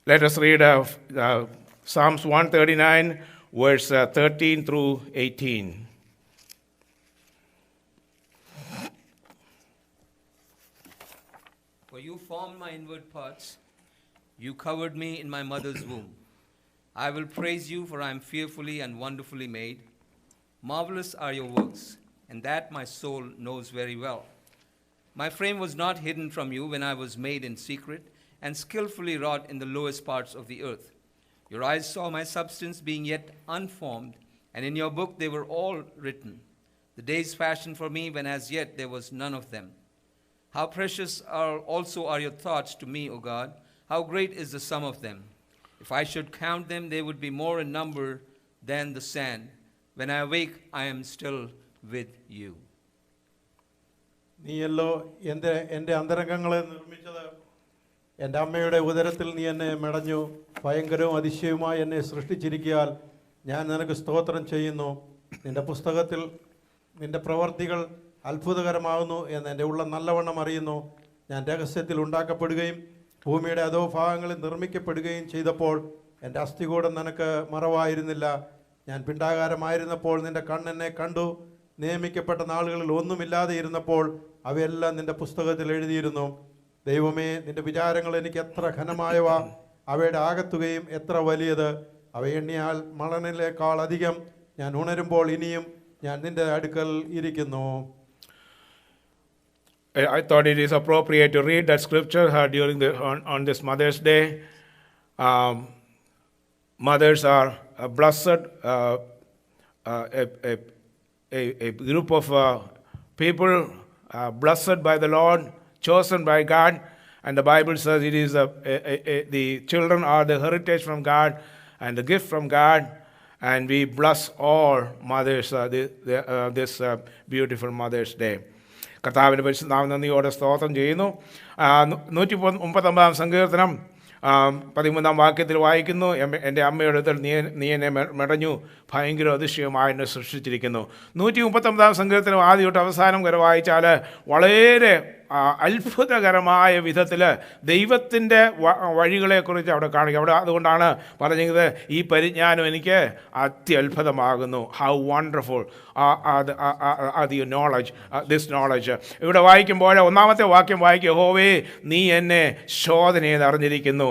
Let us read Psalms 139, verse 13 through 18. For you formed my inward parts. You covered me in my mother's womb. I will praise you, for I am fearfully and wonderfully made. Marvelous are your works, and that my soul knows very well. My frame was not hidden from you when I was made in secret, and skillfully wrought in the lowest parts of the earth. Your eyes saw my substance being yet unformed, and in your book they were all written, the days fashioned for me when as yet there was none of them. How precious also are your thoughts to me, O God! How great is the sum of them! If I should count them, they would be more in number than the sand. When I awake, I am still with you. നീയല്ലോ എൻ്റെ അന്തരംഗങ്ങളെ നിർമ്മിച്ചത്. എൻ്റെ അമ്മയുടെ ഉദരത്തിൽ നീ എന്നെ മെടഞ്ഞു. ഭയങ്കരവും അതിശയവുമായി എന്നെ സൃഷ്ടിച്ചിരിക്കയാൽ ഞാൻ നിനക്ക് സ്തോത്രം ചെയ്യുന്നു. നിൻ്റെ പുസ്തകത്തിൽ നിൻ്റെ പ്രവർത്തികൾ അത്ഭുതകരമാകുന്നു എന്ന് എൻ്റെ ഉള്ളം നല്ലവണ്ണം അറിയുന്നു. ഞാൻ രഹസ്യത്തിൽ ഉണ്ടാക്കപ്പെടുകയും ഭൂമിയുടെ അധോഭാഗങ്ങളിൽ നിർമ്മിക്കപ്പെടുകയും ചെയ്തപ്പോൾ എൻ്റെ അസ്ഥികൂടം നിനക്ക് മറവായിരുന്നില്ല. ഞാൻ പിണ്ടാകാരമായിരുന്നപ്പോൾ നിൻ്റെ കണ്ണെന്നെ കണ്ടു. നിയമിക്കപ്പെട്ട നാളുകളിൽ ഒന്നുമില്ലാതെ ഇരുന്നപ്പോൾ അവയെല്ലാം നിൻ്റെ പുസ്തകത്തിൽ എഴുതിയിരുന്നു. ദൈവമേ, നിൻ്റെ വിചാരങ്ങൾ എനിക്ക് എത്ര ഘനമായവ! അവയുടെ ആകത്തുകയും എത്ര വലിയത്! അവ എണ്ണിയാൽ മണലിനേക്കാൾ അധികം. ഞാൻ ഉണരുമ്പോൾ ഇനിയും ഞാൻ നിൻ്റെ അടുക്കൽ ഇരിക്കുന്നു. I thought it is appropriate to read that scripture during on this Mother's Day. Mothers are blessed, a group of people blessed by the Lord, chosen by God, and the Bible says it is the children are the heritage from God and the gift from God, and we bless all mothers this beautiful Mother's Day. കർത്താവിൻ്റെ പരിശുദ്ധനാമം നന്ദിയോടെ സ്തോത്രം ചെയ്യുന്നു. 139 സങ്കീർത്തനം 13 വാക്യത്തിൽ വായിക്കുന്നു, എൻ്റെ അമ്മയുടെ അടുത്ത് നീ എന്നെ മെടഞ്ഞു, ഭയങ്കര അതിശയമായി എന്നെ സൃഷ്ടിച്ചിരിക്കുന്നു. 139 സങ്കീർത്തനം ആദ്യം തൊട്ട് അവസാനം വരെ വായിച്ചാൽ വളരെ അത്ഭുതകരമായ വിധത്തിൽ ദൈവത്തിൻ്റെ വഴികളെക്കുറിച്ച് അവിടെ കാണിക്കുക. അവിടെ അതുകൊണ്ടാണ് പറഞ്ഞത് ഈ പരിജ്ഞാനം എനിക്ക് അത്യത്ഭുതമാകുന്നു. How wonderful this knowledge. ഇവിടെ വായിക്കുമ്പോൾ ഒന്നാമത്തെ വാക്യം വായിക്കുക, യഹോവേ നീ എന്നെ ശോധന ചെയ്ത് അറിഞ്ഞിരിക്കുന്നു.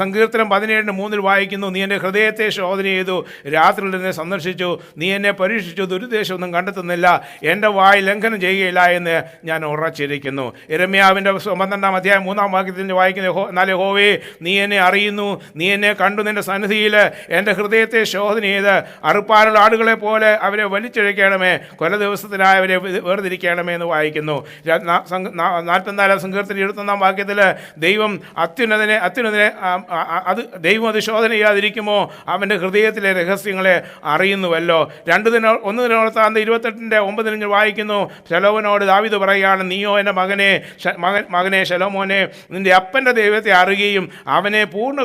സങ്കീർത്തനം 17:3 വായിക്കുന്നു, നീ എൻ്റെ ഹൃദയത്തെ ശോധന ചെയ്തു, രാത്രിയിൽ എന്നെ സന്ദർശിച്ചു, നീ എന്നെ പരീക്ഷിച്ചു, ദുരുദ്ദേശമൊന്നും കണ്ടെത്തുന്നില്ല, എൻ്റെ വായി ലംഘനം ചെയ്യുകയില്ല എന്ന് ഞാൻ ഉറച്ചിരിക്കുന്നു. യിരെമ്യാവിൻ്റെ 12-ാം അധ്യായം 3-ാം വാക്യത്തിൽ വായിക്കുന്ന, എന്നാൽ യഹോവേ നീ എന്നെ അറിയുന്നു, നീ എന്നെ കണ്ടു, നിൻ്റെ സന്നിധിയിൽ എൻ്റെ ഹൃദയത്തെ ശോധന ചെയ്ത് അറുപ്പാനുള്ള ആടുകളെ പോലെ അവരെ വലിച്ചിഴക്കണമേ, കൊല ദിവസത്തിനായി അവരെ വേർതിരിക്കണമേ എന്ന് വായിക്കുന്നു. 44-ാം സങ്കീർത്തനം 21-ാം വാക്യത്തിൽ ദൈവം അത്യുന്നതനെ ദൈവം അത് ശോധന ചെയ്യാതിരിക്കുമോ, അവൻ്റെ ഹൃദയത്തിലെ രഹസ്യങ്ങളെ അറിയുന്നുവല്ലോ. 1 ദിനവൃത്താന്തം 28:9 വായിക്കുന്നു, ശലോമോനോട് ദാവീദ് പറയുകയാണ്, നീയോ എൻ്റെ മകനെ ശലോമോനെ, നിൻ്റെ അപ്പൻ്റെ ദൈവത്തെ അറിയുകയും അവനെ പൂർണ്ണ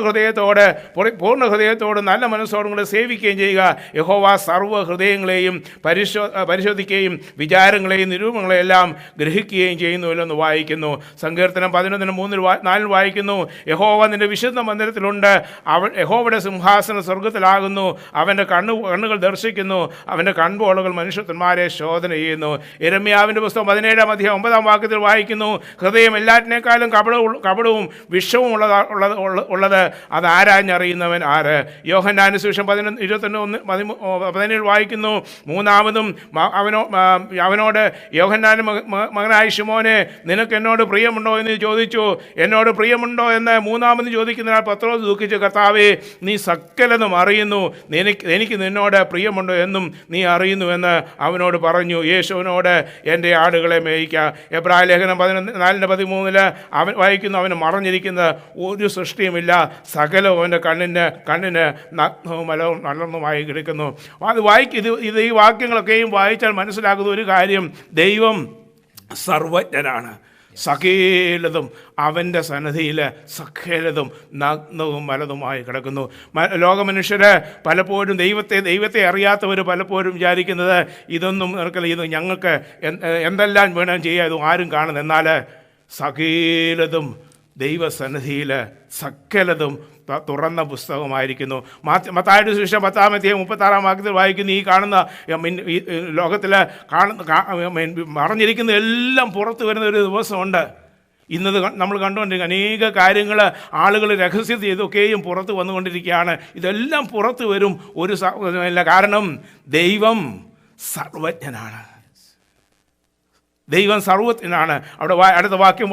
ഹൃദയത്തോട് നല്ല മനസ്സോടും കൂടെ സേവിക്കുകയും ചെയ്യുക. യഹോവ സർവ്വ ഹൃദയങ്ങളെയും പരിശോധിക്കുകയും വിചാരങ്ങളെയും നിരൂപങ്ങളെയെല്ലാം ഗ്രഹിക്കുകയും ചെയ്യുന്നുവല്ലോ എന്ന് വായിക്കുന്നു. സങ്കീർത്തനം 11:3-4 വായിക്കുന്നു, യഹോവ നിൻ്റെ വിശുദ്ധ മന്ദിരത്തിലുണ്ട്, യഹോവയുടെ സിംഹാസനം സ്വർഗത്തിലാകുന്നു, അവൻ്റെ കണ്ണുകൾ ദർശിക്കുന്നു, അവൻ്റെ കൺപോളുകൾ മനുഷ്യന്മാരെ ശോധന ചെയ്യുന്നു. യിരെമ്യാവിൻ്റെ പുസ്തകം 17-ാം അധ്യായം 9-ാം വാക്യത്തിൽ വായിക്കുന്നു, ഹൃദയം എല്ലാറ്റിനേക്കാളും കപടവും വിഷവും ഉള്ളത് അത് ആരാഞ്ഞറിയുന്നവൻ ആര്. യോഹന്നാന്റെ സുവിശേഷം 21:17 വായിക്കുന്നു, മൂന്നാമതും അവനോട് യോഹന്നാന്റെ മകനായ ശിമോനെ, നിനക്ക് എന്നോട് പ്രിയമുണ്ടോ എന്ന് ചോദിച്ചു. എന്നോട് പ്രിയമുണ്ടോ എന്ന് മൂന്നാമതും ചോദിക്കുന്നതിനാൽ പത്രോസ് ദുഃഖിച്ചു, കർത്താവേ നീ സകലതും അറിയുന്നു, എനിക്ക് നിന്നോട് പ്രിയമുണ്ടോ എന്നും നീ അറിയുന്നുവെന്ന് അവനോട് പറഞ്ഞു. യേശുവിനോട് എൻ്റെ ആടുകളെ മേയിക്കുക. എബ്രായ ലേഖനം 4:13 അവൻ വായിക്കുന്നു, അവന് മറഞ്ഞിരിക്കുന്നത് ഒരു സൃഷ്ടിയുമില്ല, സകലവും അവൻ്റെ കണ്ണിന് നഗ്നവും മലവും നല്ലതുമായി കിടക്കുന്നു. അത് ഈ വാക്യങ്ങളൊക്കെയും വായിച്ചാൽ മനസ്സിലാക്കുന്ന ഒരു കാര്യം, ദൈവം സർവജ്ഞനാണ്. സകലതും അവൻ്റെ സന്നിധിയിൽ സകലതും നഗ്നവും മലതുമായി കിടക്കുന്നു. ലോകമനുഷ്യർ പലപ്പോഴും ദൈവത്തെ അറിയാത്തവർ പലപ്പോഴും വിചാരിക്കുന്നത് ഇതൊന്നും ഇത് ഞങ്ങൾക്ക് എന്തെല്ലാം വേണം ചെയ്യാം, ഇതും ആരും കാണുന്നു. എന്നാൽ സകലതും ദൈവസന്നിധിയിൽ സകലതും തുറന്ന പുസ്തകമായിരിക്കുന്നു. മത്തായിയുടെ സുവിശേഷം 10-36 വാക്യത്തിൽ വായിക്കുന്ന ഈ കാണുന്ന ഈ ലോകത്തിൽ മറഞ്ഞിരിക്കുന്ന എല്ലാം പുറത്തു വരുന്ന ഒരു ദിവസമുണ്ട്. ഇന്നത് നമ്മൾ കണ്ടുകൊണ്ടിരിക്കുക അനേക കാര്യങ്ങൾ ആളുകൾ രഹസ്യത്തിൽ ഇതൊക്കെയും പുറത്ത് വന്നുകൊണ്ടിരിക്കുകയാണ്. ഇതെല്ലാം പുറത്ത് വരും. ഇല്ല, കാരണം ദൈവം സർവജ്ഞനാണ്. ദൈവം സർവജ്ഞനാണ്. അവിടെ അടുത്ത വാക്യം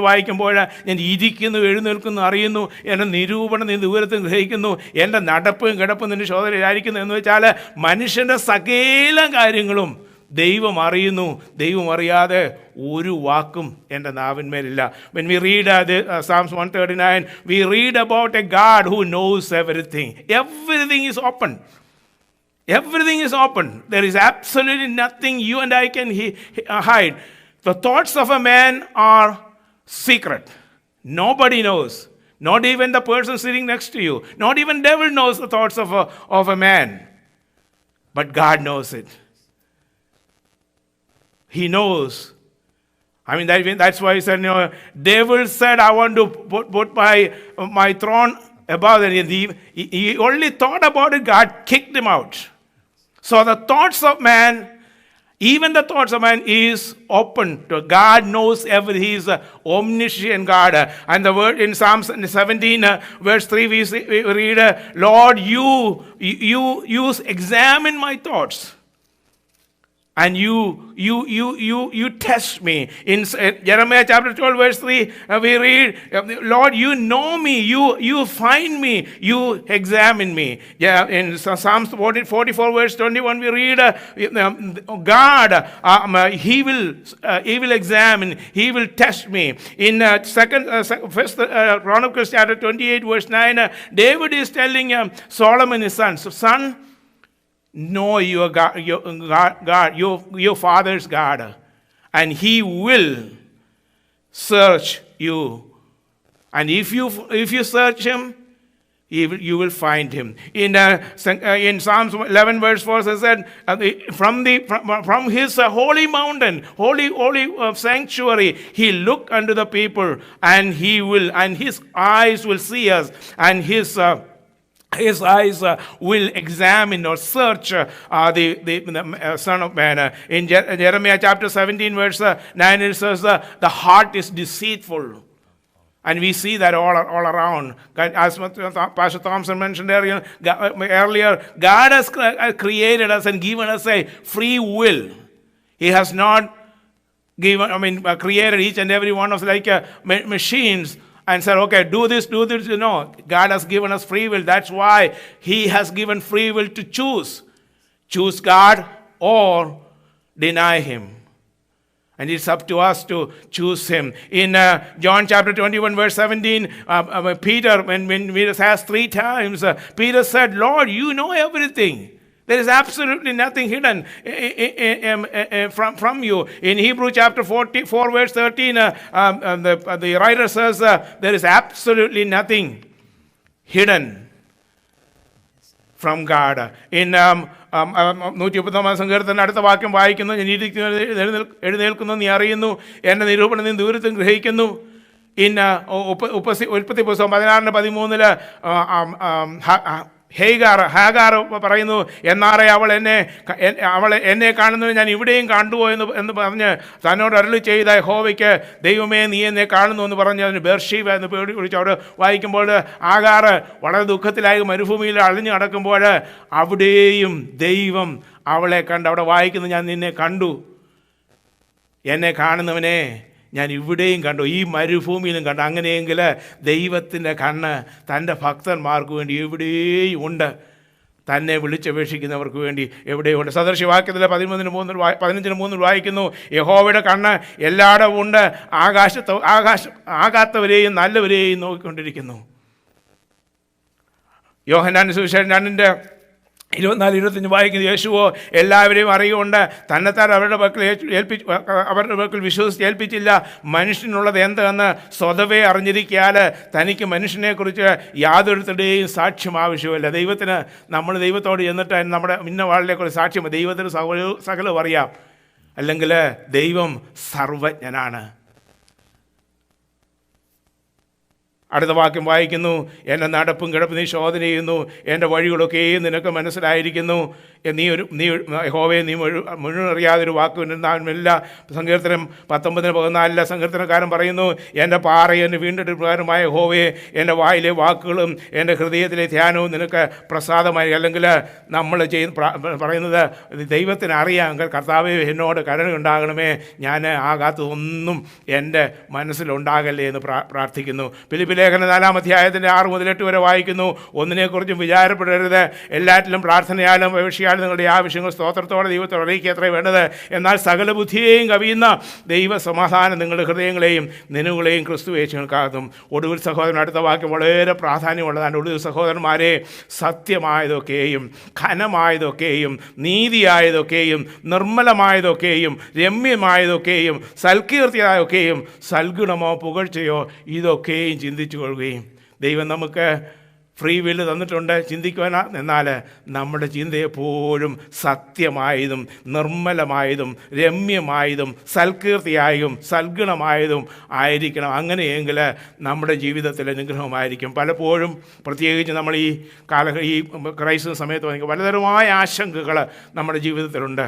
വായിക്കുമ്പോൾ ഞാൻ ഇരിക്കുന്നു, എഴുന്നേൽക്കുന്നു, അറിയുന്നു, എൻ്റെ നിരൂപണം നീ ദൂരത്തിൽ ഗ്രഹിക്കുന്നു, എൻ്റെ നടപ്പും കിടപ്പും നിൻ്റെ ശോധനയിലായിരിക്കുന്നു എന്ന് വെച്ചാൽ മനുഷ്യൻ്റെ സകല കാര്യങ്ങളും ദൈവം അറിയുന്നു. ദൈവം അറിയാതെ ഒരു വാക്കും എൻ്റെ നാവിന്മേലില്ല. When we read Psalms 139, we read about a God who knows everything. Everything is open. Everything is open. There is absolutely nothing you and I can hide. The thoughts of a man are secret. Nobody knows. Not even the person sitting next to you. Not even devil knows the thoughts of a man. But God knows it. He knows. I mean, that's why he said, devil said, I want to put my throne above the earth. He only thought about it, God kicked him out. So the thoughts of man, even the thoughts of man is open to God. Knows everything. He is an omniscient God. And the word in Psalm 17 verse 3 we read, Lord, you examine my thoughts. And you test me. In Jeremiah chapter 12 verse 3 we read, Lord, you know me, you find me, you examine me. In Psalms 44 verse 21 we read, God, he will examine, he will test me. In First Chronicles chapter 28 verse 9, David is telling Solomon his son, know your God, your father's God, and he will search you. And if you search him, you will find him. In Psalms 11 verse 4 it said, from his holy mountain, holy sanctuary, he looked unto the people, and his eyes will see us, and his eyes will examine or search the Son of Man. In Jeremiah chapter 17 verse 9 it says, the heart is deceitful. And we see that all around. As Pastor Thompson mentioned earlier, God has created us and given us a free will. He has not created each and every one of us like machines and said, okay, do this. No, God has given us free will. That's why he has given free will to choose. Choose God or deny him. And it's up to us to choose him. In John chapter 21 verse 17, Peter, when Peter asked 3 times, Peter said, Lord, you know everything. There is absolutely nothing hidden from you. In Hebrew chapter 44 verse 13, the writer says, there is absolutely nothing hidden from God. In 130 സങ്കീർത്തനം അടുത്ത വാക്യം വായിക്കുന്നു, ഞാൻ എഴുന്നേൽക്കുന്നു, നീ അറിയുന്നു, എൻ്റെ നിരൂപണം നീ ദൂരത്തും ഗ്രഹിക്കുന്നു. ഉൽപ്പത്തി പുസ്തകം 16:13 ഹാഗാർ പറയുന്നു, എന്നാറെ അവൾ എന്നെ കാണുന്നു, ഞാൻ ഇവിടെയും കണ്ടുവോ എന്ന് പറഞ്ഞ് തന്നോട് അരുളി ചെയ്ത യഹോവയ്ക്ക്, ദൈവമേ നീ എന്നെ കാണുന്നു എന്ന് പറഞ്ഞ് അതിന് ബേർഷീബ എന്ന് പേടി വിളിച്ച് അവിടെ വായിക്കുമ്പോൾ ആഗാർ വളരെ ദുഃഖത്തിലായി മരുഭൂമിയിൽ അഴിഞ്ഞു നടക്കുമ്പോൾ അവിടെയും ദൈവം അവളെ കണ്ട് അവിടെ വായിക്കുന്നു, ഞാൻ നിന്നെ കണ്ടു, എന്നെ കാണുന്നവനെ ഞാൻ ഇവിടെയും കണ്ടു, ഈ മരുഭൂമിയിലും കണ്ടു. അങ്ങനെയെങ്കിൽ ദൈവത്തിൻ്റെ കണ്ണ് തൻ്റെ ഭക്തന്മാർക്ക് വേണ്ടി എവിടെയും ഉണ്ട്, തന്നെ വിളിച്ചപേക്ഷിക്കുന്നവർക്ക് വേണ്ടി എവിടെയുണ്ട്. സദൃശവാക്യത്തിൽ 15:3 വായിക്കുന്നു, യഹോവയുടെ കണ്ണ് എല്ലായിടവും ഉണ്ട്, ആകാത്തവരെയും നല്ലവരെയും നോക്കിക്കൊണ്ടിരിക്കുന്നു. യോഹന്നാന്റെ സുവിശേഷം 2:24-25 വായിക്കുന്നത്, യേശുവോ എല്ലാവരെയും അറിയുകൊണ്ട് തന്നെത്താൻ അവരുടെ പക്കൽ വിശ്വസിച്ച് ഏൽപ്പിച്ചില്ല. മനുഷ്യനുള്ളത് എന്തെന്ന് സ്വതവേ അറിഞ്ഞിരിക്കാൽ തനിക്ക് മനുഷ്യനെക്കുറിച്ച് യാതൊരുത്തരുടെയും സാക്ഷ്യം ആവശ്യമില്ല. ദൈവത്തിന് നമ്മൾ ദൈവത്തോട് ചെന്നിട്ട് നമ്മുടെ ഇന്ന വാളിനെക്കുറിച്ച് സാക്ഷ്യം, ദൈവത്തിന് സകലവും അറിയാം. അല്ലെങ്കിൽ ദൈവം സർവജ്ഞനാണ്. അടുത്ത വാക്യം വായിക്കുന്നു, എൻ്റെ നടപ്പും കിടപ്പും നീ ശോധന ചെയ്യുന്നു, എൻ്റെ വഴികളൊക്കെയും നിനക്ക് മനസ്സിലായിരിക്കുന്നു. നീ യഹോവയെ നീ മുഴുവൻ അറിയാതൊരു വാക്കുണ്ടാകുമില്ല. സങ്കീർത്തനം 19:14 സങ്കീർത്തനക്കാരൻ പറയുന്നു, എൻ്റെ പാറയും എൻ്റെ വീണ്ടെടുപ്പുകാരനുമായ യഹോവയെ, എൻ്റെ വായിലെ വാക്കുകളും എൻ്റെ ഹൃദയത്തിലെ ധ്യാനവും നിനക്ക് പ്രസാദമായി. അല്ലെങ്കിൽ നമ്മൾ പറയുന്നത് ദൈവത്തിന് അറിയാം, കർത്താവേ എന്നോട് കരുണയുണ്ടാകണമേ, ഞാൻ ആകാത്തതൊന്നും എൻ്റെ മനസ്സിലുണ്ടാകല്ലേ എന്ന് പ്രാർത്ഥിക്കുന്നു. ഫിലിപ്പി ലേഖനം 4-ാം അധ്യായത്തിൻ്റെ 6-8 വരെ വായിക്കുന്നു, ഒന്നിനെക്കുറിച്ചും വിചാരപ്പെടരുത്, എല്ലാറ്റിലും പ്രാർത്ഥനയാലും അപേക്ഷയാലും നിങ്ങളുടെ ആവശ്യങ്ങൾ സ്തോത്രത്തോടെ ദൈവത്തോട് അറിയിക്കുക അത്രേ വേണ്ടത്. എന്നാൽ സകല ബുദ്ധിയെയും കവിയുന്ന ദൈവ സമാധാനം നിങ്ങളുടെ ഹൃദയങ്ങളെയും നിലവുകളെയും ക്രിസ്തു യേശുവിൽക്കാകും. ഒടുവിൽ സഹോദരൻ, അടുത്ത വാക്യം വളരെ പ്രാധാന്യമുള്ളതാണ്. ഒടുവിൽ സഹോദരന്മാരെ, സത്യമായതൊക്കെയും ഘനമായതൊക്കെയും നീതിയായതൊക്കെയും നിർമ്മലമായതൊക്കെയും രമ്യമായതൊക്കെയും സൽകീർത്തിയായൊക്കെയും സൽഗുണമോ പുകഴ്ചയോ ഇതൊക്കെയും ചിന്തിച്ചു കൊള്ളുകയും. ദൈവം നമുക്ക് ഫ്രീ വില്ല് തന്നിട്ടുണ്ട് ചിന്തിക്കുവാൻ. എന്നാൽ നമ്മുടെ ചിന്ത എപ്പോഴും സത്യമായതും നിർമ്മലമായതും രമ്യമായതും സൽകീർത്തിയായും സൽഗുണമായതും ആയിരിക്കണം. അങ്ങനെയെങ്കിൽ നമ്മുടെ ജീവിതത്തിൽ അനുഗ്രഹമായിരിക്കും. പലപ്പോഴും പ്രത്യേകിച്ച് നമ്മൾ ഈ ക്രൈസിസ് സമയത്ത് പലതരമായ ആശങ്കകൾ നമ്മുടെ ജീവിതത്തിലുണ്ട്.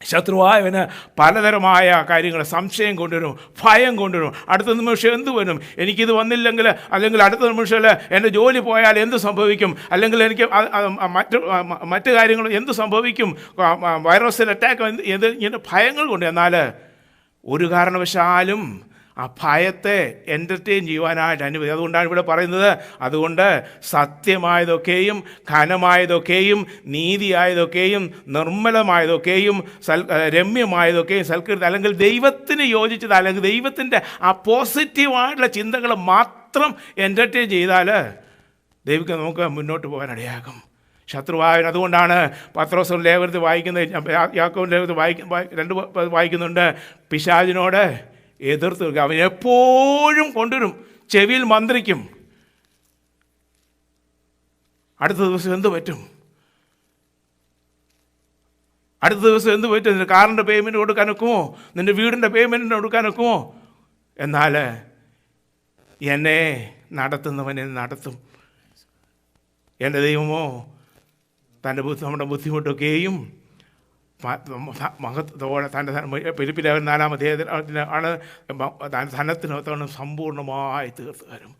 ശത്രുവായവന് പലതരമായ കാര്യങ്ങൾ സംശയം കൊണ്ടുവരും, ഭയം കൊണ്ടുവരും. അടുത്ത നിമിഷം എന്ത് വരും, എനിക്കിത് വന്നില്ലെങ്കിൽ, അല്ലെങ്കിൽ അടുത്ത നിമിഷം എൻ്റെ ജോലി പോയാൽ എന്ത് സംഭവിക്കും, അല്ലെങ്കിൽ എനിക്ക് മറ്റ് കാര്യങ്ങൾ എന്ത് സംഭവിക്കും, വൈറസിൽ അറ്റാക്ക് ഇങ്ങനെ ഭയങ്ങൾ കൊണ്ട്. എന്നാൽ ഒരു കാരണവശാലും ആ ഭയത്തെ എൻ്റർടൈൻ ചെയ്യുവാനായിട്ട് അനുമതി. അതുകൊണ്ടാണ് ഇവിടെ പറയുന്നത്, അതുകൊണ്ട് സത്യമായതൊക്കെയും ഘനമായതൊക്കെയും നീതിയായതൊക്കെയും നിർമ്മലമായതൊക്കെയും രമ്യമായതൊക്കെയും സൽകീർത്തി, അല്ലെങ്കിൽ ദൈവത്തിന് യോജിച്ചത്, അല്ലെങ്കിൽ ദൈവത്തിൻ്റെ ആ പോസിറ്റീവായിട്ടുള്ള ചിന്തകൾ മാത്രം എൻ്റർടൈൻ ചെയ്താൽ ദൈവത്തിന് നമുക്ക് മുന്നോട്ട് പോകാൻ ഇടയാകും. ശത്രുവായവൻ, അതുകൊണ്ടാണ് പത്രോസ് ലേഖനത്തിൽ വായിക്കുന്നത്, യാക്കോബിന്റെ ലേഖനത്തിൽ 2 വായിക്കുന്നുണ്ട്, പിശാചിനോട് എതിർത്ത് നിൽക്കുക. അവൻ എപ്പോഴും കൊണ്ടുവരും, ചെവിയിൽ മന്ത്രിക്കും. അടുത്ത ദിവസം എന്ത് പറ്റും, അടുത്ത ദിവസം എന്ത് പറ്റും, നിൻ്റെ കാറിൻ്റെ പേയ്മെൻറ്റ് കൊടുക്കാനൊക്കുമോ, നിൻ്റെ വീടിൻ്റെ പേയ്മെൻറ്റിന് കൊടുക്കാനൊക്കുമോ? എന്നാൽ എന്നെ നടത്തുന്നവനെ നടത്തും. എൻ്റെ ദൈവമോ നമ്മുടെ ബുദ്ധിമുട്ടൊക്കെയും മഹത്വത്തോടെ തൻ്റെ ഫിലിപ്പി ലേഖനം 4-ാം അധ്യായത്തിൽ ആണ് ധനത്തിനകത്തോളം സമ്പൂർണ്ണമായി തീർത്ത് തരും.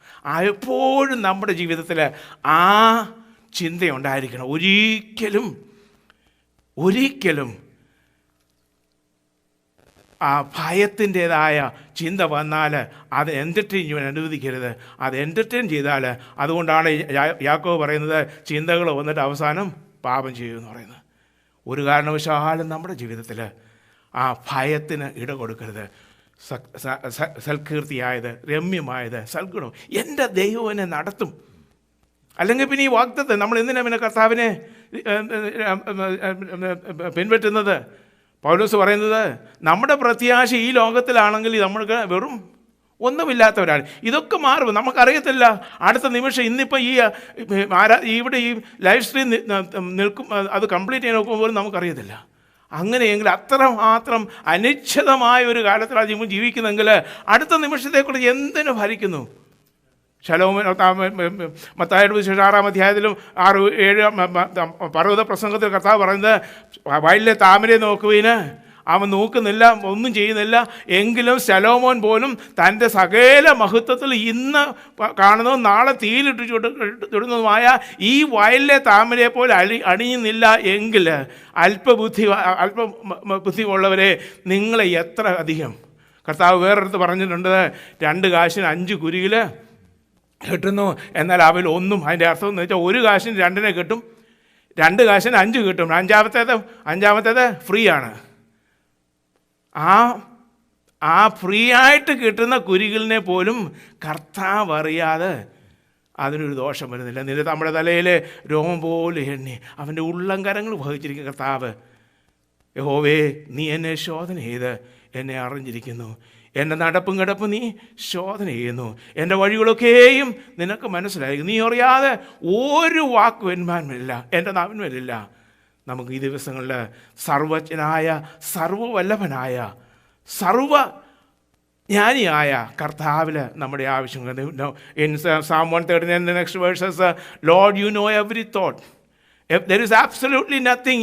എപ്പോഴും നമ്മുടെ ജീവിതത്തിൽ ആ ചിന്തയുണ്ടായിരിക്കണം. ഒരിക്കലും ആ ഭയത്തിൻ്റേതായ ചിന്ത വന്നാൽ അത് എൻ്റർടൈൻ ചെയ്യാൻ അനുവദിക്കരുത്. അത് എൻ്റർടൈൻ ചെയ്താൽ, അതുകൊണ്ടാണ് യാക്കോബ് പറയുന്നത്, ചിന്തകൾ വന്നിട്ട് അവസാനം പാപം ചെയ്യുമെന്ന് പറയുന്നത്. ഒരു കാരണവശാലും നമ്മുടെ ജീവിതത്തിൽ ആ ഭയത്തിന് ഇട കൊടുക്കരുത്. സൽകീർത്തിയായത്, രമ്യമായത്, സൽഗുണം, എൻ്റെ ദൈവം എന്നെ നടത്തും. അല്ലെങ്കിൽ പിന്നെ ഈ വാഗ്ദത്തം നമ്മൾ എന്തിനാണ് പിന്നെ കർത്താവിനെ പിൻപറ്റുന്നത്? പൗലോസ് പറയുന്നത്, നമ്മുടെ പ്രത്യാശ ഈ ലോകത്തിലാണെങ്കിൽ നമ്മൾക്ക് വെറും ഒന്നുമില്ലാത്തവരാണ്. ഇതൊക്കെ മാറും, നമുക്കറിയത്തില്ല. അടുത്ത നിമിഷം ഇന്നിപ്പോൾ ഇവിടെ ഈ ലൈവ് സ്ട്രീം നിൽക്കും, അത് കംപ്ലീറ്റ് ചെയ്യാൻ നോക്കുമ്പോൾ പോലും നമുക്കറിയത്തില്ല. അങ്ങനെയെങ്കിൽ അത്രമാത്രം അനിശ്ചിതമായ ഒരു കാലത്തിലാണ് ജീവിക്കുന്നെങ്കിൽ അടുത്ത നിമിഷത്തെക്കുറിച്ച് എന്തിനു ഭരിക്കുന്നു? മത്തായിയുടെ സുവിശേഷം 6-ാം അധ്യായത്തിലും 6-7 പർവ്വത പ്രസംഗത്തിൽ കർത്താവ് പറയുന്നത്, വയലിലെ താമരയെ നോക്കുവിന് അവൻ നോക്കുന്നില്ല, ഒന്നും ചെയ്യുന്നില്ല, എങ്കിലും ശലോമോൻ പോലും തൻ്റെ സകല മഹത്വത്തിൽ ഇന്ന് കാണുന്നതും നാളെ തീയിലിട്ട് ചുടുന്നതുമായ ഈ വയലിലെ താമരയെ പോലെ അണിയുന്നില്ല എങ്കിൽ അല്പബുദ്ധി ഉള്ളവരെ നിങ്ങളെ എത്ര അധികം. കർത്താവ് വേറൊരിടത്ത് പറഞ്ഞിട്ടുണ്ട്, 2 കാശിന് 5 കുരികിൽ കിട്ടുന്നു, എന്നാൽ അവൽ ഒന്നും. അതിൻ്റെ അർത്ഥം എന്ന് വെച്ചാൽ 1 കാശിന് 2 കിട്ടും, 2 കാശിന് 5 കിട്ടും, അഞ്ചാമത്തേത് ഫ്രീ ആണ്. ആ ഫ്രീ ആയിട്ട് കിട്ടുന്ന കുരികളിനെ പോലും കർത്താവ് അറിയാതെ അതിനൊരു ദോഷം വരുന്നില്ല. നിന്റെ നമ്മുടെ തലയിൽ രോമം പോലെ എണ്ണി അവൻ്റെ ഉള്ളംകരങ്ങൾ വഹിച്ചിരിക്കുന്ന കർത്താവ്, യഹോവേ നീ എന്നെ ശോധന ചെയ്ത് എന്നെ അറിഞ്ഞിരിക്കുന്നു, എൻ്റെ നടപ്പും കിടപ്പും നീ ശോധന ചെയ്യുന്നു, എൻ്റെ വഴികളൊക്കെയും നിനക്ക് മനസ്സിലായിരിക്കും, നീ അറിയാതെ ഒരു വാക്ക് വരുവാനില്ല, എൻ്റെ നാവിന്മേലില്ല. നമുക്ക് ഈ ദിവസങ്ങളിൽ സർവജ്ഞനായ സർവവല്ലഭനായ സർവ ജ്ഞാനിയായ കർത്താവിൽ നമ്മുടെ ആവശ്യങ്ങൾ. In Psalm 139, the next verse says, Lord, you know every thought. If there is absolutely nothing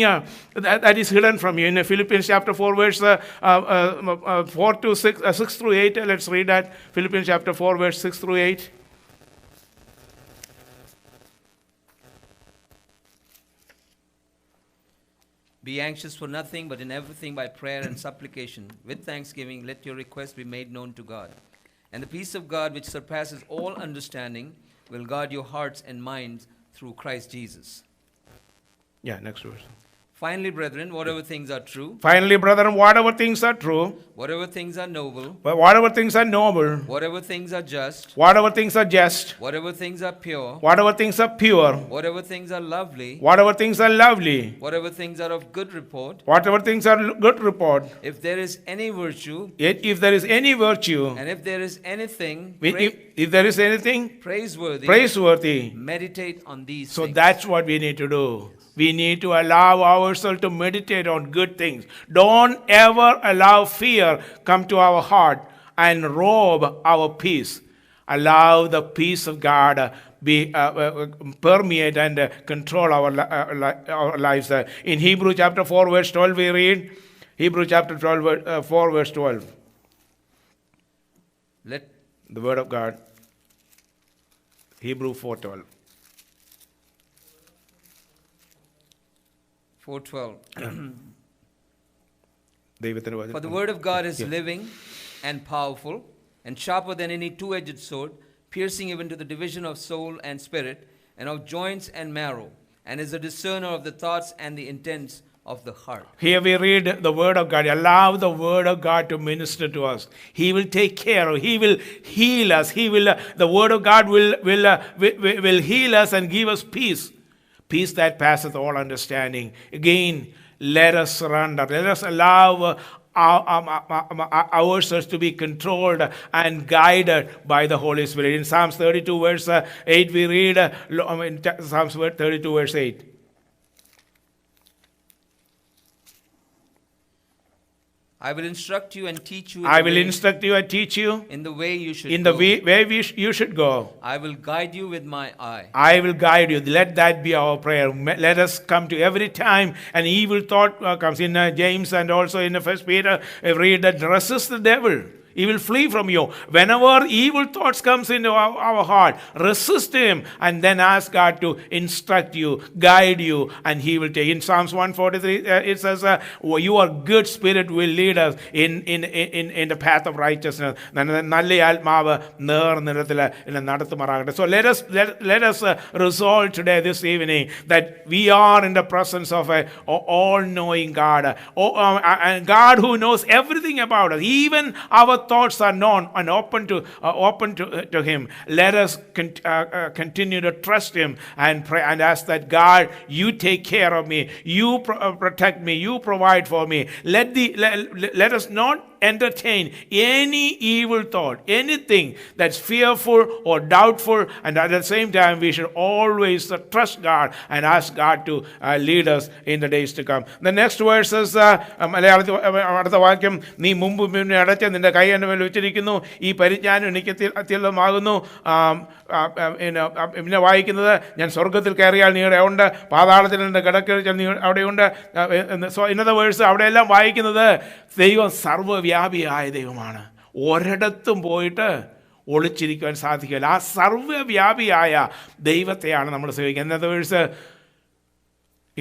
that is hidden from you. In Philippians chapter 4, verse 4 to 6, 6 through 8, let's read that. Philippians chapter 4, verse 6 through 8. Be anxious for nothing, but in everything by prayer and supplication, with thanksgiving, let your requests be made known to God. And the peace of God, which surpasses all understanding, will guard your hearts and minds through Christ Jesus. Yeah, next verse. Finally, brethren, whatever things are true, Finally, brethren, whatever things are true, whatever things are noble, whatever things are noble, whatever things are just, whatever things are just, whatever things are pure, whatever things are pure, whatever things are lovely, whatever things are lovely, whatever things are of good report, whatever things are good report, if there is any virtue, if there is any virtue, and if there is anything if there is anything praiseworthy, meditate on these so things. that's what we need to do. We need to allow ourselves to meditate on good things. Don't ever allow fear come to our heart and rob our peace. Allow the peace of God be permeate and control our lives. In Hebrew chapter 4 verse 12 we read, Hebrew chapter 4 verse 12. Let The word of God. Hebrew 4:12. 4:12. ദൈവത്തിന്റെ For the വചനം. word of God is Yeah. living and powerful and sharper than any two-edged sword, piercing even to the division of soul and spirit and of joints and marrow, and is a discerner of the thoughts and the intents of the heart. Here we read the word of God. Allow the word of God to minister to us. He will take care of. He will heal us. He will. The word of God will heal us and give us peace. Peace that passeth all understanding. Again, let us surrender. Let us allow ourselves to be controlled and guided by the Holy Spirit. In Psalms 32 verse 8 we read, Psalms 32 verse 8. I will instruct you and teach you. I will instruct you and teach you in the way you should in the go. way you should go. I will guide you with my eye. I will guide you. Let that be our prayer. Let us come to every time an evil thought comes in James and also in 1 Peter, read that resist the devil. He will flee from you. Whenever evil thoughts comes into our heart, resist him and then ask God to instruct you, guide you, and he will take. In Psalms 143, it says, your good spirit will lead us in the path of righteousness. നല്ല ആത്മാവ് നേർനിരത്തിൽ നടത്തുമാറാകട്ടെ. So let us resolve today, this evening, that we are in the presence of an all-knowing God, and God who knows everything about us. Even our thoughts are known and open to him. Let us continue to trust him and pray and ask that, God, you take care of me, you protect me, you provide for me. Let us not entertain any evil thought, anything that's fearful or doubtful, and at the same time we should always trust God and ask God to lead us in the days to come. The next verse is മലയാളത്തിൽ അടുത്ത വാക്യം, നീ മുമ്പ് പിന്നെ അടച്ച് നിന്റെ കൈ എൻ്റെ മേൽ വെച്ചിരിക്കുന്നു, ഈ പരിജ്ഞാനം എനിക്ക് അത്യന്തമാകുന്നു. പിന്നെ വായിക്കുന്നത്, ഞാൻ സ്വർഗത്തിൽ കയറിയാൽ നീ ഇവിടെ ഉണ്ട്, പാതാളത്തിൽ എൻ്റെ കിടക്കൽ നീ അവിടെയുണ്ട്. ഇന്നത്തെ വേഴ്സ് അവിടെയെല്ലാം വായിക്കുന്നത് ദൈവം സർവ്വവ്യാപിയായ ദൈവമാണ്. ഒരിടത്തും പോയിട്ട് ഒളിച്ചിരിക്കുവാൻ സാധിക്കില്ല. ആ സർവ്വവ്യാപിയായ ദൈവത്തെയാണ് നമ്മൾ സേവിക്കുന്നത്. ഇന്നത്തെ വേഴ്സ്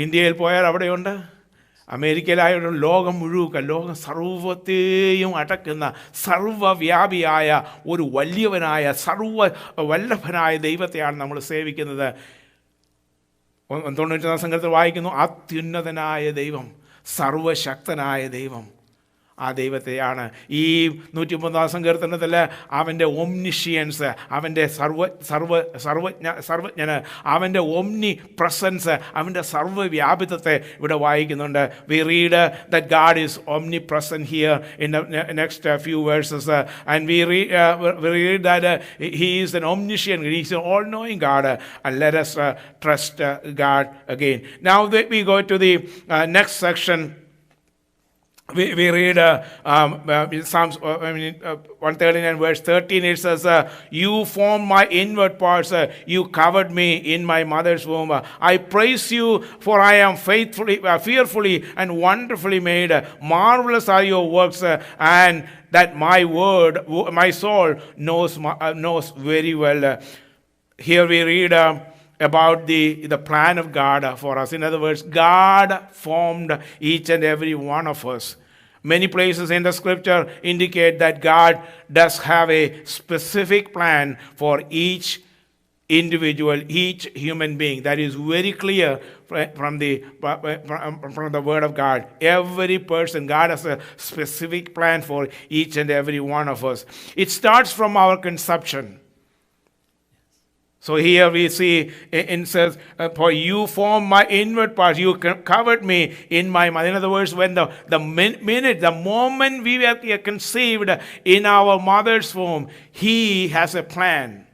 ഇന്ത്യയിൽ പോയാൽ അവിടെയുണ്ട്, അമേരിക്കയിലായുള്ള ലോകം മുഴുവൻ, ലോകം സർവത്തെയും അടക്കുന്ന സർവ്വവ്യാപിയായ ഒരു വലിയവനായ സർവ്വവല്ലഭനായ ദൈവത്തെയാണ് നമ്മൾ സേവിക്കുന്നത്. 94 സംഘത്തിൽ വായിക്കുന്നു, അത്യുന്നതനായ ദൈവം, സർവശക്തനായ ദൈവം. ആ ദൈവത്തെയാണ് ഈ 103 സങ്കീർത്തനത്തിൽ അവൻ്റെ ഒംനിഷ്യൻസ്, അവൻ്റെ സർവജ്ഞന്, അവൻ്റെ ഒംനി പ്രസൻസ്, അവൻ്റെ സർവ്വവ്യാപിത്വത്തെ ഇവിടെ വായിക്കുന്നുണ്ട്. V read that God is omni present here in the next few verses, and we read that he is an omniscient, he is an all-knowing God, and let us trust God again. Now that we go to the next section, we read in Psalms 139 verse 13, it says, you formed my inward parts, you covered me in my mother's womb. I praise you, for I am fearfully and wonderfully made. Marvelous are your works, and that my soul knows very well. Here we read about the plan of God for us. In other words, God formed each and every one of us. Many places in the scripture indicate that God does have a specific plan for each individual, each human being. That is very clear from the word of God. Every person, God has a specific plan for each and every one of us. It starts from our conception. So here we see it says, for you formed my inward parts, you covered me in my mother. In other words, when the moment we were conceived in our mother's womb, He has a plan.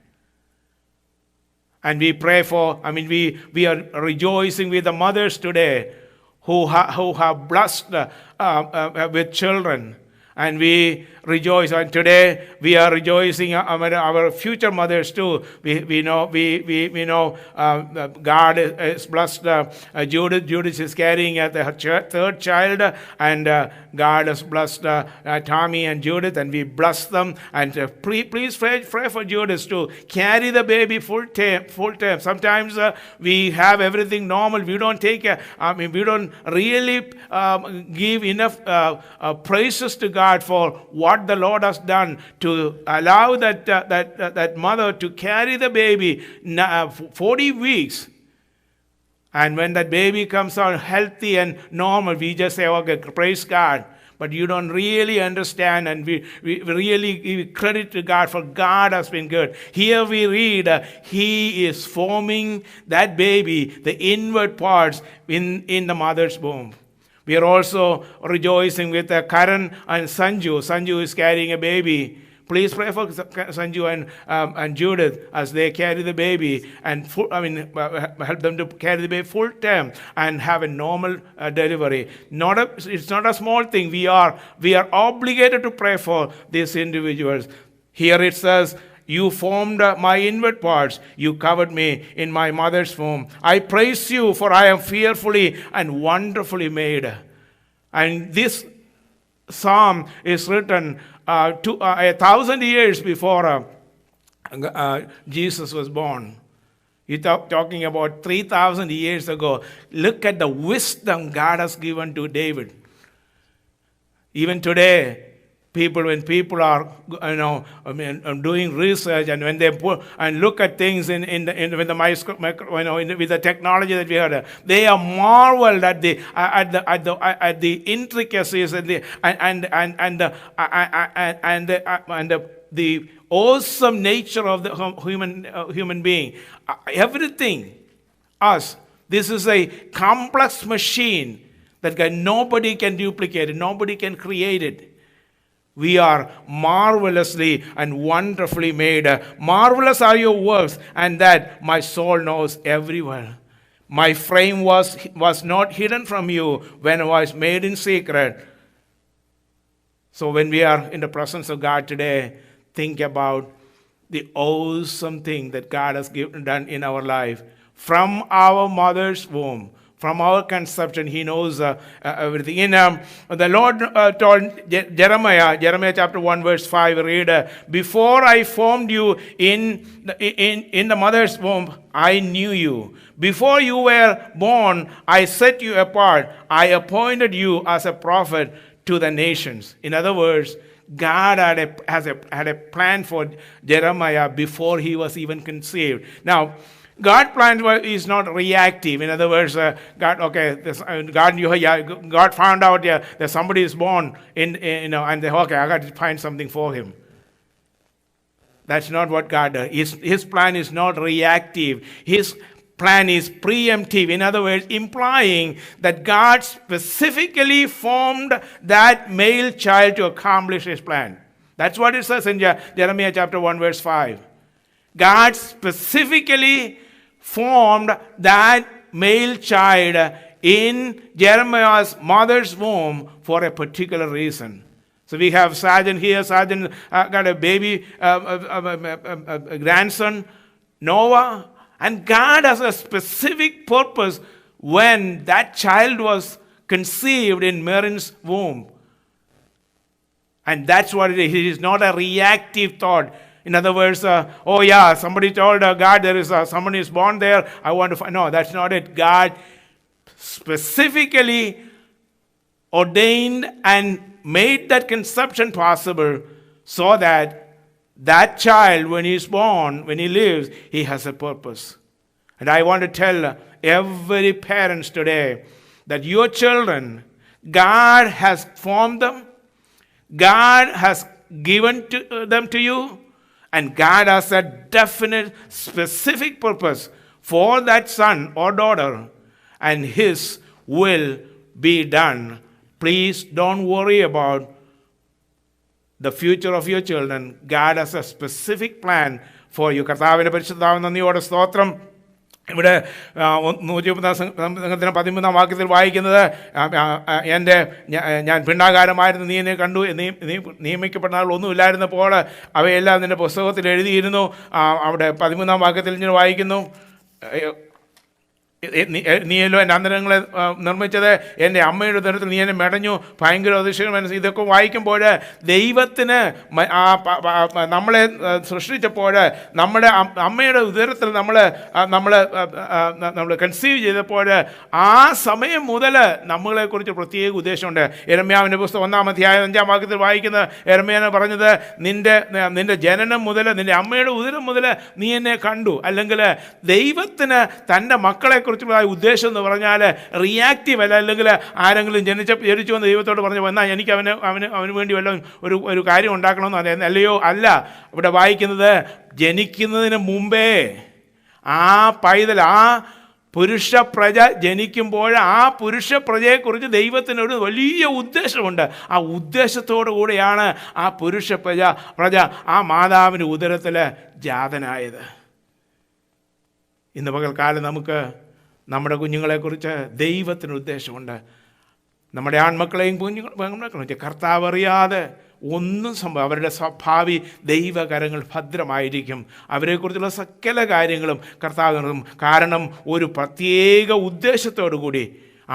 And we pray we are rejoicing with the mothers today who have blessed with children. And we rejoice. And today we are rejoicing our future mothers too. We know God has blessed Judith. Judith is carrying her third child, and God has blessed Tommy and Judith, and we bless them. And please pray for Judith to carry the baby full term. Sometimes we have everything normal. We don't we don't really give enough praises to God for what the Lord has done to allow that mother to carry the baby 40 weeks. And when that baby comes out healthy and normal, we just say, okay, praise God. But you don't really understand, and we really give credit to God, for God has been good. Here we read, He is forming that baby, the inward parts in the mother's womb. We are also rejoicing with Karan and Sanju. Sanju is carrying a baby. Please pray for Sanju and Judith as they carry the baby and help them to carry the baby full term and have a normal delivery. It's not a small thing. We are obligated to pray for these individuals. Here it says, you formed my inward parts. You covered me in my mother's womb. I praise you, for I am fearfully and wonderfully made. And this psalm is written 1,000 years before Jesus was born. You're talking about 3,000 years ago. Look at the wisdom God has given to David. Even today, when people are doing research, and when they look at things with the microscope, with the technology that we have, they are marveled at the intricacies and the awesome nature of the human being. Everything, us. This is a complex machine that nobody can duplicate it, nobody can create it. We are marvelously and wonderfully made. Marvelous are your works, and that my soul knows everywhere. My frame was not hidden from you when I was made in secret. So when we are in the presence of God today, think about the awesome thing that God has done in our life. From our mother's womb, from our conception, He knows everything. The Lord told Jeremiah chapter 1 verse 5, read, before I formed you in the mother's womb, I knew you. Before you were born, I set you apart. I appointed you as a prophet to the nations. In other words, God had a plan for Jeremiah before he was even conceived. Now, God's plan is not reactive. In other words, God found out that somebody is born and they, I got to find something for him. That's not what God does. His plan is not reactive. His plan is preemptive. In other words, implying that God specifically formed that male child to accomplish His plan. That's what it says in Jeremiah chapter 1 verse 5. God specifically formed that male child in Jeremiah's mother's womb for a particular reason. So we have Sergeant here. Sergeant got a baby, a grandson, Noah. And God has a specific purpose when that child was conceived in Mary's womb. And that's what it is. It is not a reactive thought. In other words, oh yeah, somebody told God there is someone is born there. I want to find. No, that's not it. God specifically ordained and made that conception possible so that that child, when he is born, when he lives, he has a purpose. And I want to tell every parents today that your children, God has formed them, God has given them to you, and God has a definite, specific purpose for that son or daughter, and His will be done. Please don't worry about the future of your children. God has a specific plan for you. കർത്താവിൻ്റെ പരിശുദ്ധാവ് നന്ദിയോടെ സ്തോത്രം. ഇവിടെ 113 വാക്യത്തിൽ വായിക്കുന്നത്, ഞാൻ പിണ്ടാകാരമായിരുന്നു, നീ എന്നെ കണ്ടു, നീ നിയമിക്കപ്പെടുന്ന ആളൊന്നുമില്ലായിരുന്നപ്പോൾ അവയെല്ലാം നിൻ്റെ പുസ്തകത്തിൽ എഴുതിയിരുന്നു. അവിടെ 13 വാക്യത്തിൽ ഇങ്ങനെ വായിക്കുന്നു, നീയല്ലോ എൻ്റെ അന്തരങ്ങളെ നിർമ്മിച്ചത്, എൻ്റെ അമ്മയുടെ ഉദരത്തിൽ നീ എന്നെ മെടഞ്ഞു, ഭയങ്കര അതിശയം മനസ്സ്. ഇതൊക്കെ വായിക്കുമ്പോൾ ദൈവത്തിന് നമ്മളെ സൃഷ്ടിച്ചപ്പോൾ നമ്മുടെ അമ്മയുടെ ഉദരത്തിൽ നമ്മൾ കൺസീവ് ചെയ്തപ്പോൾ ആ സമയം മുതൽ നമ്മളെക്കുറിച്ച് പ്രത്യേക ഉദ്ദേശമുണ്ട്. യെരമ്യാവിൻ്റെ പുസ്തകം 1-ാം അധ്യായം 5-ാം വാക്യത്തിൽ വായിക്കുന്ന യെരമ്യാനെ പറഞ്ഞത്, നിന്റെ ജനനം മുതൽ, നിൻ്റെ അമ്മയുടെ ഉദരം മുതൽ നീ എന്നെ കണ്ടു. അല്ലെങ്കിൽ ദൈവത്തിന് തൻ്റെ മക്കളെക്കുറിച്ച് ഉദ്ദേശം എന്ന് പറഞ്ഞാൽ റിയാക്റ്റീവ് അല്ല. അല്ലെങ്കിൽ ആരെങ്കിലും ജനിച്ചു വന്ന് ദൈവത്തോട് പറഞ്ഞു എന്നാൽ എനിക്ക് അവന് വേണ്ടി വല്ലതും ഒരു കാര്യം ഉണ്ടാക്കണമെന്ന് പറയുന്നത് അല്ലയോ, അല്ല. ഇവിടെ വായിക്കുന്നത്, ജനിക്കുന്നതിന് മുമ്പേ ആ പൈതൽ, ആ പുരുഷ പ്രജ ജനിക്കുമ്പോൾ ആ പുരുഷ പ്രജയെക്കുറിച്ച് ദൈവത്തിനൊരു വലിയ ഉദ്ദേശമുണ്ട്. ആ ഉദ്ദേശത്തോടു കൂടിയാണ് ആ പുരുഷ പ്രജ ആ മാതാവിൻ്റെ ഉദരത്തിൽ ജാതനായത്. ഇന്ന് പകൽക്കാലം നമുക്ക് നമ്മുടെ കുഞ്ഞുങ്ങളെക്കുറിച്ച് ദൈവത്തിന് ഉദ്ദേശമുണ്ട്. നമ്മുടെ ആൺമക്കളെയും കുഞ്ഞുങ്ങളെക്കുറിച്ച് കർത്താവ് അറിയാതെ ഒന്നും അവരുടെ ഭാവി ദൈവകരങ്ങൾ ഭദ്രമായിരിക്കും. അവരെക്കുറിച്ചുള്ള സകല കാര്യങ്ങളും കർത്താവ് നടത്തും. കാരണം ഒരു പ്രത്യേക ഉദ്ദേശത്തോടു കൂടി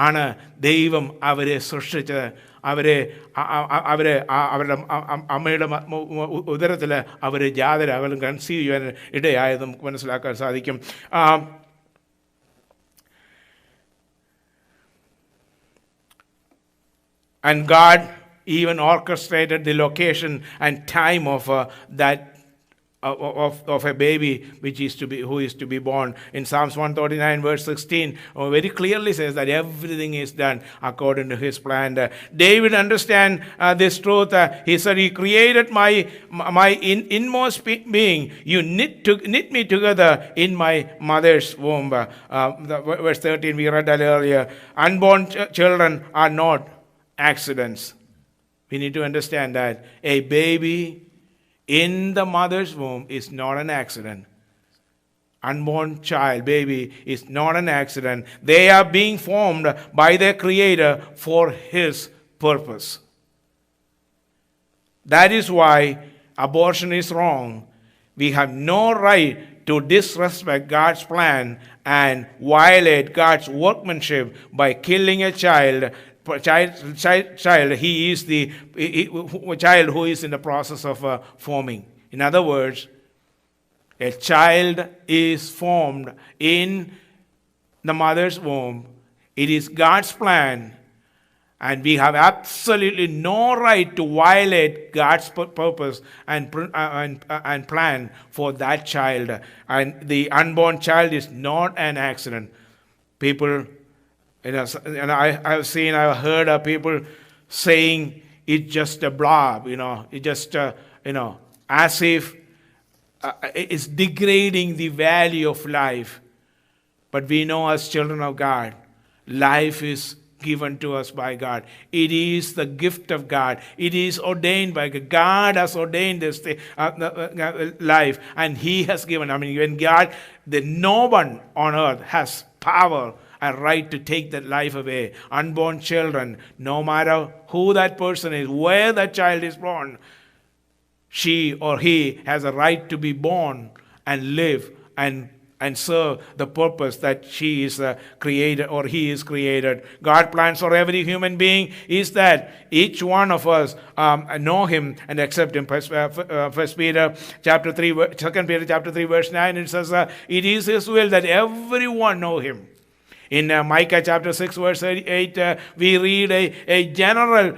ആണ് ദൈവം അവരെ സൃഷ്ടിച്ചത്. അവരുടെ അമ്മയുടെ ഉദരത്തിൽ അവർ ജാതരാകലും കൺസീവ് ചെയ്യാൻ ഇടയായത് നമുക്ക് മനസ്സിലാക്കാൻ സാധിക്കും. And God even orchestrated the location and time of of a baby who is to be born. In Psalms 139 verse 16 very clearly says that everything is done according to His plan. David understand this truth. He said, He created my inmost being. You knit me together in my mother's womb. Verse 13 we read that earlier. Unborn children are not accidents. We need to understand that a baby in the mother's womb is not an accident. Unborn child, baby, is not an accident. They are being formed by their Creator for His purpose. That is why abortion is wrong. We have no right to disrespect God's plan and violate God's workmanship by killing a child. He is the child who is in the process of forming. In other words, a child is formed in the mother's womb. It is God's plan, and we have absolutely no right to violate God's purpose and plan for that child. And the unborn child is not an accident. People, and I've heard of people saying it's just a blob, it's just, as if it's degrading the value of life. But we know as children of God, life is given to us by God. It is the gift of God. It is ordained by God. God has ordained this life, and He has given. When God, no one on earth has power a right to take that life away. Unborn children, no matter who that person is, where that child is born, she or he has a right to be born and live and serve the purpose that she is created or he is created. God plans for every human being is that each one of us know him and accept him. First Peter chapter 3, 2 Peter chapter 3 verse 9, it says, it is his will that everyone know him. In Micah chapter 6 verse 8, we read a general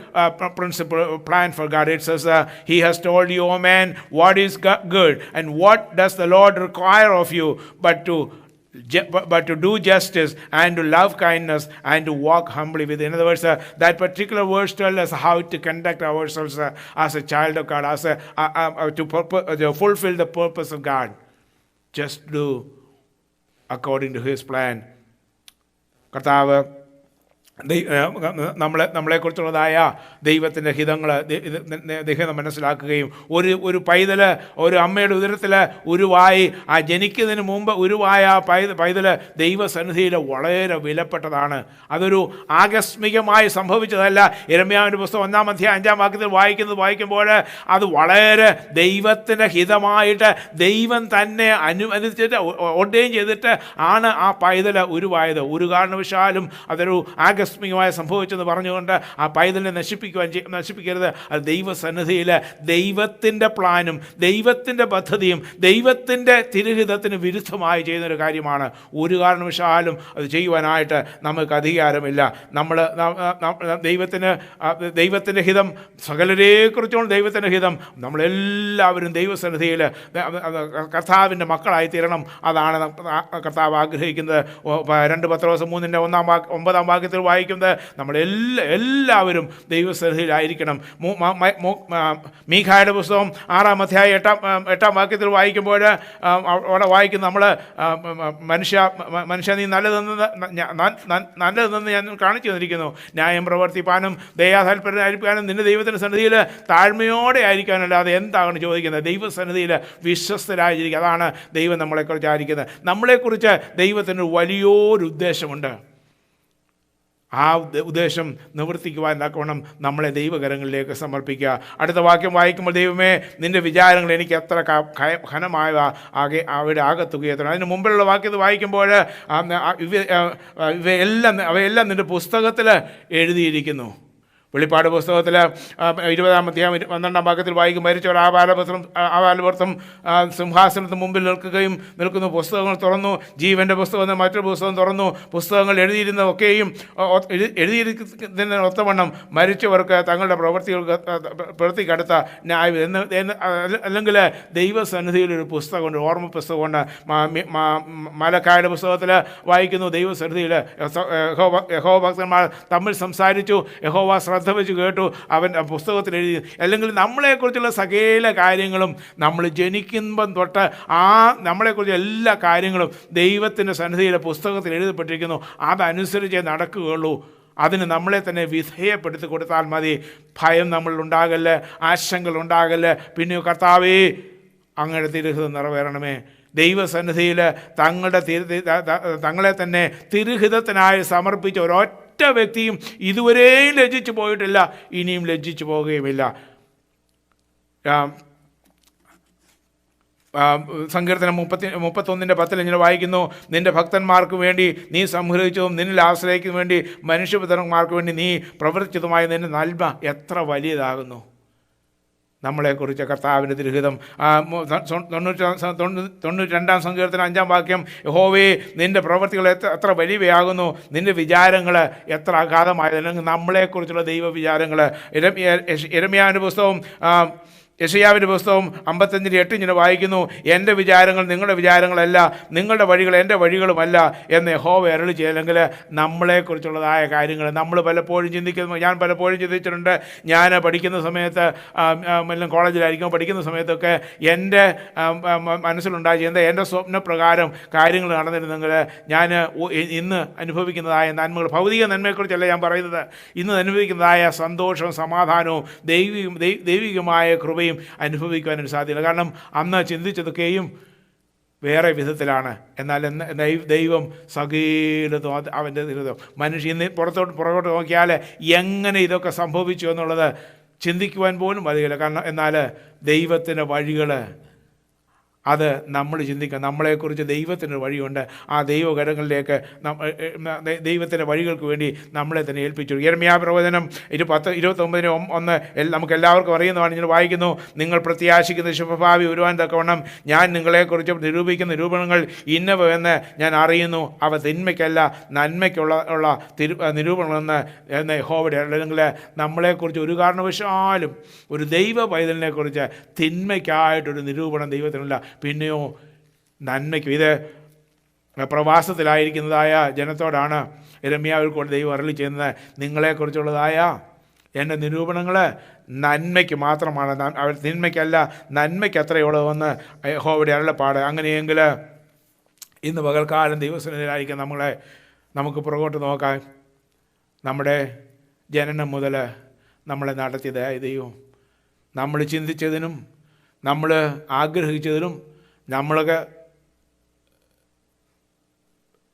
principle plan for God. It says, he has told you, O man, what is good and what does the Lord require of you but to do justice and to love kindness and to walk humbly with. In other words, that particular verse tells us how to conduct ourselves as a child of God, as to fulfill the purpose of God. Just do according to his plan. കർത്താവ് നമ്മളെക്കുറിച്ചുള്ളതായ ദൈവത്തിൻ്റെ ഹിതങ്ങൾ ദൈവം മനസ്സിലാക്കുകയും ഒരു പൈതൽ ഒരു അമ്മയുടെ ഉദരത്തിൽ ഉരുവായി ആ ജനിക്കുന്നതിന് മുമ്പ് ഉരുവായ പൈതൽ ദൈവസന്നിധിയിൽ വളരെ വിലപ്പെട്ടതാണ്. അതൊരു ആകസ്മികമായി സംഭവിച്ചതല്ല. യിരെമ്യാവിൻ്റെ പുസ്തകം 1-ാം അധ്യായം 5-ാം വാക്യത്തിൽ വായിക്കുമ്പോൾ അത് വളരെ ദൈവത്തിൻ്റെ ഹിതമായിട്ട് ദൈവം തന്നെ അനുവദിച്ചിട്ട് ഓർഡൈൻ ചെയ്തിട്ട് ആണ് ആ പൈതൽ ഉരുവായത്. ഒരു കാരണവശാലും അതൊരു ആകസ്മികമായി സംഭവിച്ചെന്ന് പറഞ്ഞുകൊണ്ട് ആ പൈതലിനെ നശിപ്പിക്കരുത്. അത് ദൈവസന്നിധിയിൽ ദൈവത്തിൻ്റെ പ്ലാനും ദൈവത്തിൻ്റെ പദ്ധതിയും ദൈവത്തിൻ്റെ തിരുഹിതത്തിന് വിരുദ്ധമായി ചെയ്യുന്നൊരു കാര്യമാണ്. ഒരു കാരണവശാലും അത് ചെയ്യുവാനായിട്ട് നമുക്ക് അധികാരമില്ല. ദൈവത്തിൻ്റെ ഹിതം സകലരെക്കുറിച്ചുള്ള ദൈവത്തിൻ്റെ ഹിതം നമ്മളെല്ലാവരും ദൈവസന്നിധിയിൽ കർത്താവിൻ്റെ മക്കളായി തീരണം. അതാണ് കർത്താവ് ആഗ്രഹിക്കുന്നത്. 2 പത്രോസ് 3-9 വാക്യത്തിൽ വായിക്കുന്നത് നമ്മളെല്ലാവരും ദൈവസന്നിധിയിലായിരിക്കണം. മീഖായുടെ പുസ്തകം 6-ാം അധ്യായം 8-ാം വാക്യത്തിൽ വായിക്കുമ്പോൾ അവിടെ വായിക്കുന്ന നമ്മൾ മനുഷ്യ നീ നല്ലതെന്ന് ഞാൻ കാണിച്ചു തന്നിരിക്കുന്നു. ന്യായം പ്രവർത്തിപ്പാനും ദയാതാൽപര്യനായിരിക്കാനും നിന്റെ ദൈവത്തിൻ്റെ സന്നിധിയിൽ താഴ്മയോടെ ആയിരിക്കാനല്ലാതെ എന്താണ് ചോദിക്കുന്നത്? ദൈവസന്നിധിയിൽ വിശ്വസ്തരായിരിക്കുക. അതാണ് ദൈവം നമ്മളെക്കുറിച്ച് ആയിരിക്കുന്നത്. നമ്മളെക്കുറിച്ച് ദൈവത്തിന് വലിയൊരു ഉദ്ദേശമുണ്ട്. ആ ഉദ്ദേശം നിവർത്തിക്കുവാൻ തക്കവണ്ണം നമ്മളെ ദൈവകരങ്ങളിലേക്ക് സമർപ്പിക്കുക. അടുത്ത വാക്യം വായിക്കുമ്പോൾ, ദൈവമേ നിൻ്റെ വിചാരങ്ങൾ എനിക്ക് എത്ര ഘനമായ അവയുടെ ആകത്തുകയെത്തണം. അതിന് മുമ്പിലുള്ള വാക്യത്തിൽ വായിക്കുമ്പോൾ അവയെല്ലാം നിൻ്റെ പുസ്തകത്തിൽ എഴുതിയിരിക്കുന്നു. വെളിപ്പാട് പുസ്തകത്തിൽ 20-ാം അധ്യായം 12-ാം വാക്യത്തിൽ വായിക്കും, മരിച്ചവർ ആബാലവൃത്തം സിംഹാസനത്തിന് മുമ്പിൽ നിൽക്കുന്നു. പുസ്തകങ്ങൾ തുറന്നു. ജീവൻ്റെ പുസ്തകം മറ്റൊരു പുസ്തകം തുറന്നു. പുസ്തകങ്ങൾ എഴുതിയിരുന്നതൊക്കെയും എഴുതിയിരിക്കുന്നതിന് ഒത്തവണ്ണം മരിച്ചവർക്ക് തങ്ങളുടെ പ്രവൃത്തിക്കടുത്ത ന്യായം അല്ലെങ്കിൽ ദൈവസന്നിധിയിലൊരു പുസ്തകമുണ്ട്, ഓർമ്മ പുസ്തകമുണ്ട്. മലക്കായുടെ പുസ്തകത്തിൽ വായിക്കുന്നു, ദൈവസന്നിധിയിൽ യഹോവ ഭക്തന്മാർ തമ്മിൽ സംസാരിച്ചു, യഹോവ ശ്രദ്ധ വെച്ച് കേട്ടു, അവൻ പുസ്തകത്തിൽ എഴുതി. അല്ലെങ്കിൽ നമ്മളെക്കുറിച്ചുള്ള സകല കാര്യങ്ങളും നമ്മൾ ജനിക്കുമ്പം തൊട്ട് നമ്മളെക്കുറിച്ച് എല്ലാ കാര്യങ്ങളും ദൈവത്തിൻ്റെ സന്നിധിയിലെ പുസ്തകത്തിൽ എഴുതപ്പെട്ടിരിക്കുന്നു. അതനുസരിച്ച് നടക്കുകയുള്ളൂ. അതിന് നമ്മളെ തന്നെ വിധേയപ്പെടുത്തി കൊടുത്താൽ മതി. ഭയം നമ്മളിലുണ്ടാകല്ല, ആശങ്കകൾ ഉണ്ടാകല്ല. പിന്നെ കർത്താവേ അങ്ങയുടെ തിരുഹിതം നിറവേറണമേ. ദൈവസന്നിധിയിൽ തങ്ങളെ തന്നെ തിരുഹിതത്തിനായി സമർപ്പിച്ച ഒരൊറ്റ വ്യക്തിയും ഇതുവരെയും ലജ്ജിച്ചു പോയിട്ടില്ല, ഇനിയും ലജ്ജിച്ചു പോവുകയുമില്ല. സങ്കീർത്തനം 31-10 ഇങ്ങനെ വായിക്കുന്നു, നിൻ്റെ ഭക്തന്മാർക്ക് വേണ്ടി നീ സംഗ്രഹിച്ചതും നിന്നിൽ ആശ്രയിക്കുന്നതിന് വേണ്ടി മനുഷ്യപുത്രന്മാർക്ക് വേണ്ടി നീ പ്രവർത്തിച്ചതുമായ നിൻ്റെ നന്മ എത്ര വലിയതാകുന്നു. നമ്മളെക്കുറിച്ച് കർത്താവിൻ്റെ തിരുഹിതം 92-ാം സങ്കീർത്തനം 5-ാം വാക്യം, യഹോവേ നിൻ്റെ പ്രവൃത്തികൾ എത്ര വലിയവയാകുന്നു, നിൻ്റെ വിചാരങ്ങൾ എത്ര അഗാധമായത്. അല്ലെങ്കിൽ നമ്മളെക്കുറിച്ചുള്ള ദൈവ വിചാരങ്ങൾ. യിരെമ്യാവിൻ്റെ പുസ്തകം യെശയ്യാവിൻ്റെ പുസ്തകം 55:8 ഇങ്ങനെ വായിക്കുന്നു, എൻ്റെ വിചാരങ്ങൾ നിങ്ങളുടെ വിചാരങ്ങളല്ല, നിങ്ങളുടെ വഴികൾ എൻ്റെ വഴികളുമല്ല എന്ന് യഹോവ അരുളി ചെയ്യലെങ്കിൽ നമ്മളെക്കുറിച്ചുള്ളതായ കാര്യങ്ങൾ നമ്മൾ പലപ്പോഴും ചിന്തിക്കുന്നു. ഞാൻ പലപ്പോഴും ചിന്തിച്ചിട്ടുണ്ട്. ഞാൻ പഠിക്കുന്ന സമയത്ത്, എല്ലാം കോളേജിലായിരിക്കും പഠിക്കുന്ന സമയത്തൊക്കെ എൻ്റെ മനസ്സിലുണ്ടായി എൻ്റെ സ്വപ്നപ്രകാരം കാര്യങ്ങൾ നടന്നിരുന്നെങ്കിൽ ഞാൻ ഇന്ന് അനുഭവിക്കുന്നതായ നന്മകൾ, ഭൗതിക നന്മയെക്കുറിച്ചല്ല ഞാൻ പറയുന്നത്, ഇന്ന് അനുഭവിക്കുന്നതായ സന്തോഷവും സമാധാനവും ദൈവികമായ കൃപയും അനുഭവിക്കുവാനും സാധ്യത. കാരണം അന്ന് ചിന്തിച്ചതൊക്കെയും വേറെ വിധത്തിലാണ്. എന്നാൽ ദൈവം സകലതും അവൻ്റെ ദൈവം. മനുഷ്യ ഇന്ന് പുറകോട്ട് നോക്കിയാൽ എങ്ങനെ ഇതൊക്കെ സംഭവിച്ചു എന്നുള്ളത് ചിന്തിക്കുവാൻ പോലും മതിയില്ല. കാരണം എന്നാൽ ദൈവത്തിൻ്റെ വഴികൾ അത് നമ്മൾ ചിന്തിക്കണം. നമ്മളെക്കുറിച്ച് ദൈവത്തിൻ്റെ വഴിയുണ്ട്. ആ ദൈവകരങ്ങളിലേക്ക് ദൈവത്തിൻ്റെ വഴികൾക്ക് വേണ്ടി നമ്മളെ തന്നെ ഏൽപ്പിച്ചു. യിരെമ്യാ പ്രവചനം 10:29 നമുക്ക് എല്ലാവർക്കും അറിയുന്നതാണ്. ഞാൻ വായിക്കുന്നു, നിങ്ങൾ പ്രത്യാശിക്കുന്ന ശുഭഭാവി വരുവാൻ തക്കവണ്ണം ഞാൻ നിങ്ങളെക്കുറിച്ച് നിരൂപിക്കുന്ന നിരൂപണങ്ങൾ ഇന്നവ എന്ന് ഞാൻ അറിയുന്നു. അവ തിന്മയ്ക്കല്ല നന്മയ്ക്കുള്ള നിരൂപണമെന്ന് യഹോവയുടെ. അല്ലെങ്കിൽ നമ്മളെക്കുറിച്ച് ഒരു കാരണവശാലും ഒരു ദൈവ പൈതലിനെക്കുറിച്ച് തിന്മയ്ക്കായിട്ടൊരു നിരൂപണം ദൈവത്തിനില്ല. പിന്നെയോ നന്മയ്ക്കും. ഇത് പ്രവാസത്തിലായിരിക്കുന്നതായ ജനത്തോടാണ് യിരെമ്യാവിൽ കൂടെ ദൈവം അരുളി ചെയ്യുന്നത്. നിങ്ങളെക്കുറിച്ചുള്ളതായ എൻ്റെ നിരൂപണങ്ങൾ നന്മയ്ക്ക് മാത്രമാണ്, അവർ തിന്മയ്ക്കല്ല നന്മയ്ക്ക് അത്രയുള്ളതെന്ന് യഹോവയുടെ അരുളപ്പാട്. അങ്ങനെയെങ്കിൽ ഇന്ന് പകൽക്കാലം ദൈവസന്നിധിയിലായിരിക്കും നമുക്ക് പുറകോട്ട് നോക്കാൻ. നമ്മുടെ ജനനം മുതൽ നമ്മളെ നടത്തിയതായ ദൈവം നമ്മൾ ചിന്തിച്ചതിനും നമ്മൾ ആഗ്രഹിച്ചതിനും നമ്മളൊക്കെ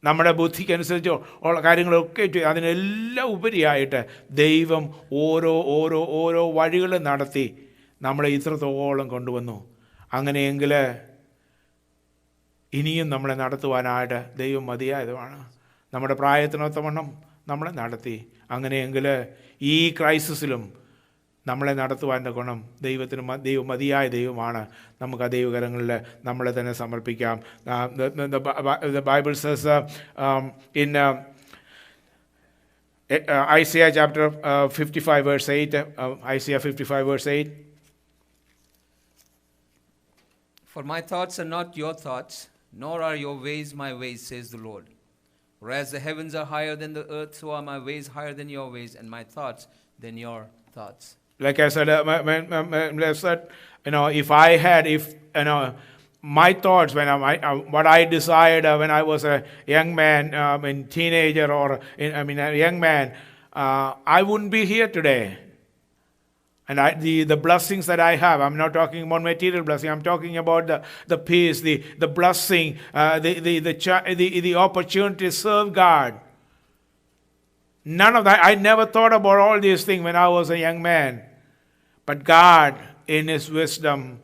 നമ്മുടെ ബുദ്ധിക്കനുസരിച്ച് ഉള്ള കാര്യങ്ങളൊക്കെ അതിനെല്ലാം ഉപരിയായിട്ട് ദൈവം ഓരോ വഴികൾ നടത്തി നമ്മളെ ഇത്രത്തോളം കൊണ്ടുവന്നു. അങ്ങനെയെങ്കിൽ ഇനിയും നമ്മളെ നടത്തുവാനായിട്ട് ദൈവം മതിയായതുമാണ്. നമ്മുടെ പ്രായത്തിനൊത്തവണ്ണം നമ്മളെ നടത്തി. അങ്ങനെയെങ്കിൽ ഈ ക്രൈസിസിലും നമ്മളെ നടത്തുവാൻ്റെ ഗുണം ദൈവം മതിയായ ദൈവമാണ്. നമുക്ക് ആ ദൈവകരങ്ങളിൽ നമ്മളെ തന്നെ സമർപ്പിക്കാം. The Bible says in Isaiah chapter 55 verse 8, Isaiah 55 verse 8, For my thoughts are not your thoughts, nor are your ways my ways, says the Lord. For as the heavens are higher than the earth, so are my ways higher than your ways, and my thoughts than your thoughts. Like I said, my thoughts what I desired when I was a young man, teenager, or a young man, I wouldn't be here today. And the blessings that I have, I'm not talking about material blessing. I'm talking about the peace, the blessing, the opportunity to serve God. None of that. I never thought about all these things when I was a young man. But God, in His wisdom,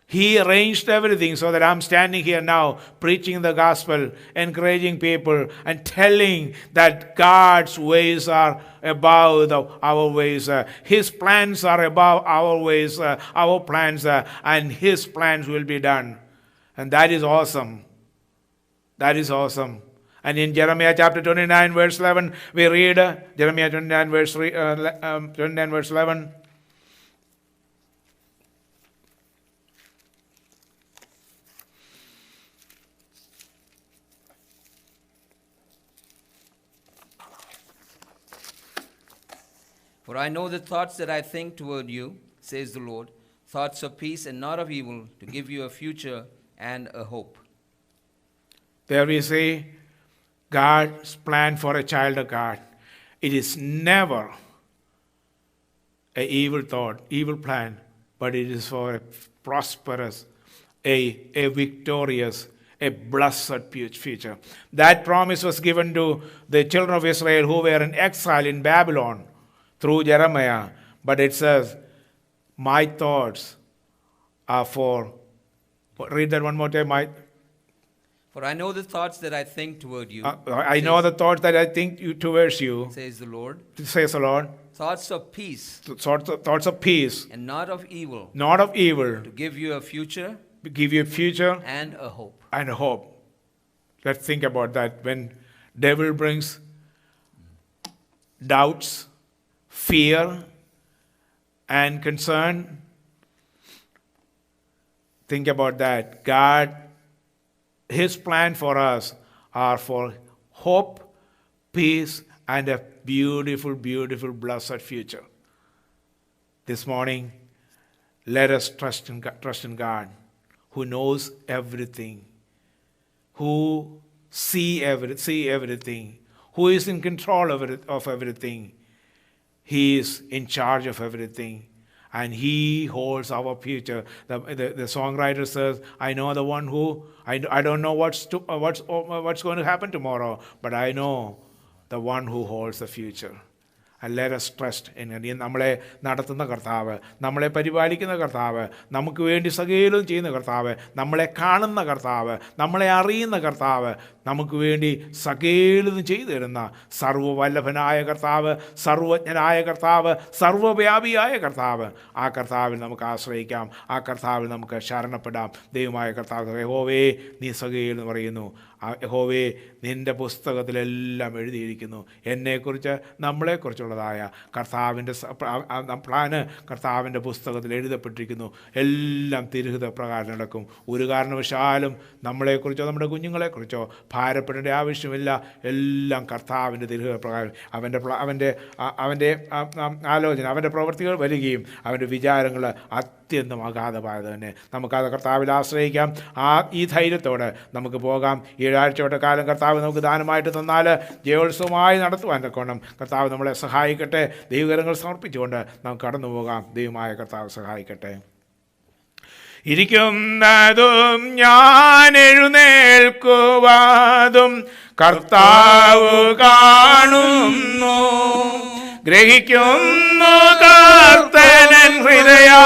He arranged everything so that I'm standing here now preaching the gospel, encouraging people, and telling that God's ways are above our ways. His plans are above our ways, our plans, and His plans will be done. And that is awesome. That is awesome. And in Jeremiah chapter 29 verse 11, we read, Jeremiah 29 verse 11, For I know the thoughts that I think toward you, says the Lord, thoughts of peace and not of evil, to give you a future and a hope. There we see God's plan for a child of God. It is never an evil thought, evil plan, but it is for a prosperous, a victorious, a blessed future. That promise was given to the children of Israel who were in exile in Babylon through Jeremiah. But it says, my thoughts are for, read that one more time. For I know the thoughts that I think toward you. I know the thoughts that I think towards you, says the Lord. Says the Lord. Thoughts of peace. Thoughts of peace. And not of evil. Not of evil. To give you a future. Give you a future. And a hope. And a hope. Let's think about that. When devil brings doubts, fear, and concern, think about that. God, His plan for us are for hope, peace, and a beautiful, beautiful, blessed future. This morning, let us trust in God, who knows everything, who see everything, who is in control of everything. He is in charge of everything. and He holds our future. The songwriter says, I know the one who, I don't know what's going to happen tomorrow, but I know the one who holds the future. And let us trust in നമ്മളെ നടത്തുന്ന കർത്താവ്, നമ്മളെ പരിപാലിക്കുന്ന കർത്താവ്, നമുക്ക് വേണ്ടി സകലവും ചെയ്യുന്ന കർത്താവ്, നമ്മളെ കാണുന്ന കർത്താവ്, നമ്മളെ അറിയുന്ന കർത്താവ്, നമുക്ക് വേണ്ടി സകലതും ചെയ്തു തരുന്ന സർവ്വവല്ലഭനായ കർത്താവ്, സർവജ്ഞനായ കർത്താവ്, സർവ്വവ്യാപിയായ കർത്താവ്. ആ കർത്താവിൽ നമുക്ക് ആശ്രയിക്കാം, ആ കർത്താവിൽ നമുക്ക് ശരണപ്പെടാം. ദൈവമായ കർത്താവ്, യഹോവേ നീ സകലം പറയുന്നു. യഹോവേ നിൻ്റെ പുസ്തകത്തിലെല്ലാം എഴുതിയിരിക്കുന്നു. എന്നെക്കുറിച്ച്, നമ്മളെക്കുറിച്ചുള്ളതായ കർത്താവിൻ്റെ പ്ലാന് കർത്താവിൻ്റെ പുസ്തകത്തിൽ എഴുതപ്പെട്ടിരിക്കുന്നു. എല്ലാം തിരുഹിത പ്രകാരം നടക്കും. ഒരു കാരണവശാലും നമ്മളെക്കുറിച്ചോ നമ്മുടെ കുഞ്ഞുങ്ങളെക്കുറിച്ചോ ഭാരപ്പെടേണ്ട ആവശ്യമില്ല. എല്ലാം കർത്താവിൻ്റെ തിരുഹിത പ്രകാരം അവൻ്റെ ആലോചന, അവൻ്റെ പ്രവൃത്തികൾ വരികയും അവൻ്റെ വിചാരങ്ങൾ അത്യന്തം അഗാധമായത് തന്നെ. നമുക്കത് കർത്താവിൽ ആശ്രയിക്കാം. ഈ ധൈര്യത്തോടെ നമുക്ക് പോകാം. 7 ആഴ്ചയുടെ കാലം കർത്താവ് നമുക്ക് ദാനമായിട്ട് തന്നാൽ ജയോത്സവമായി നടത്തുവാൻ തക്കോണം കർത്താവ് നമ്മളെ സഹായിക്കട്ടെ. ദൈവകരങ്ങൾ സമർപ്പിച്ചുകൊണ്ട് നമുക്ക് കടന്നു പോകാം. ദൈവമായ കർത്താവ് സഹായിക്കട്ടെ. ഇരിക്കുന്നതും ഞാൻ എഴുന്നേൽക്കുവാതും കർത്താവ് കാണുന്നു, ഗ്രഹിക്കുന്നു കർത്തനൻ ഹൃദയാനിരൂപണമോ.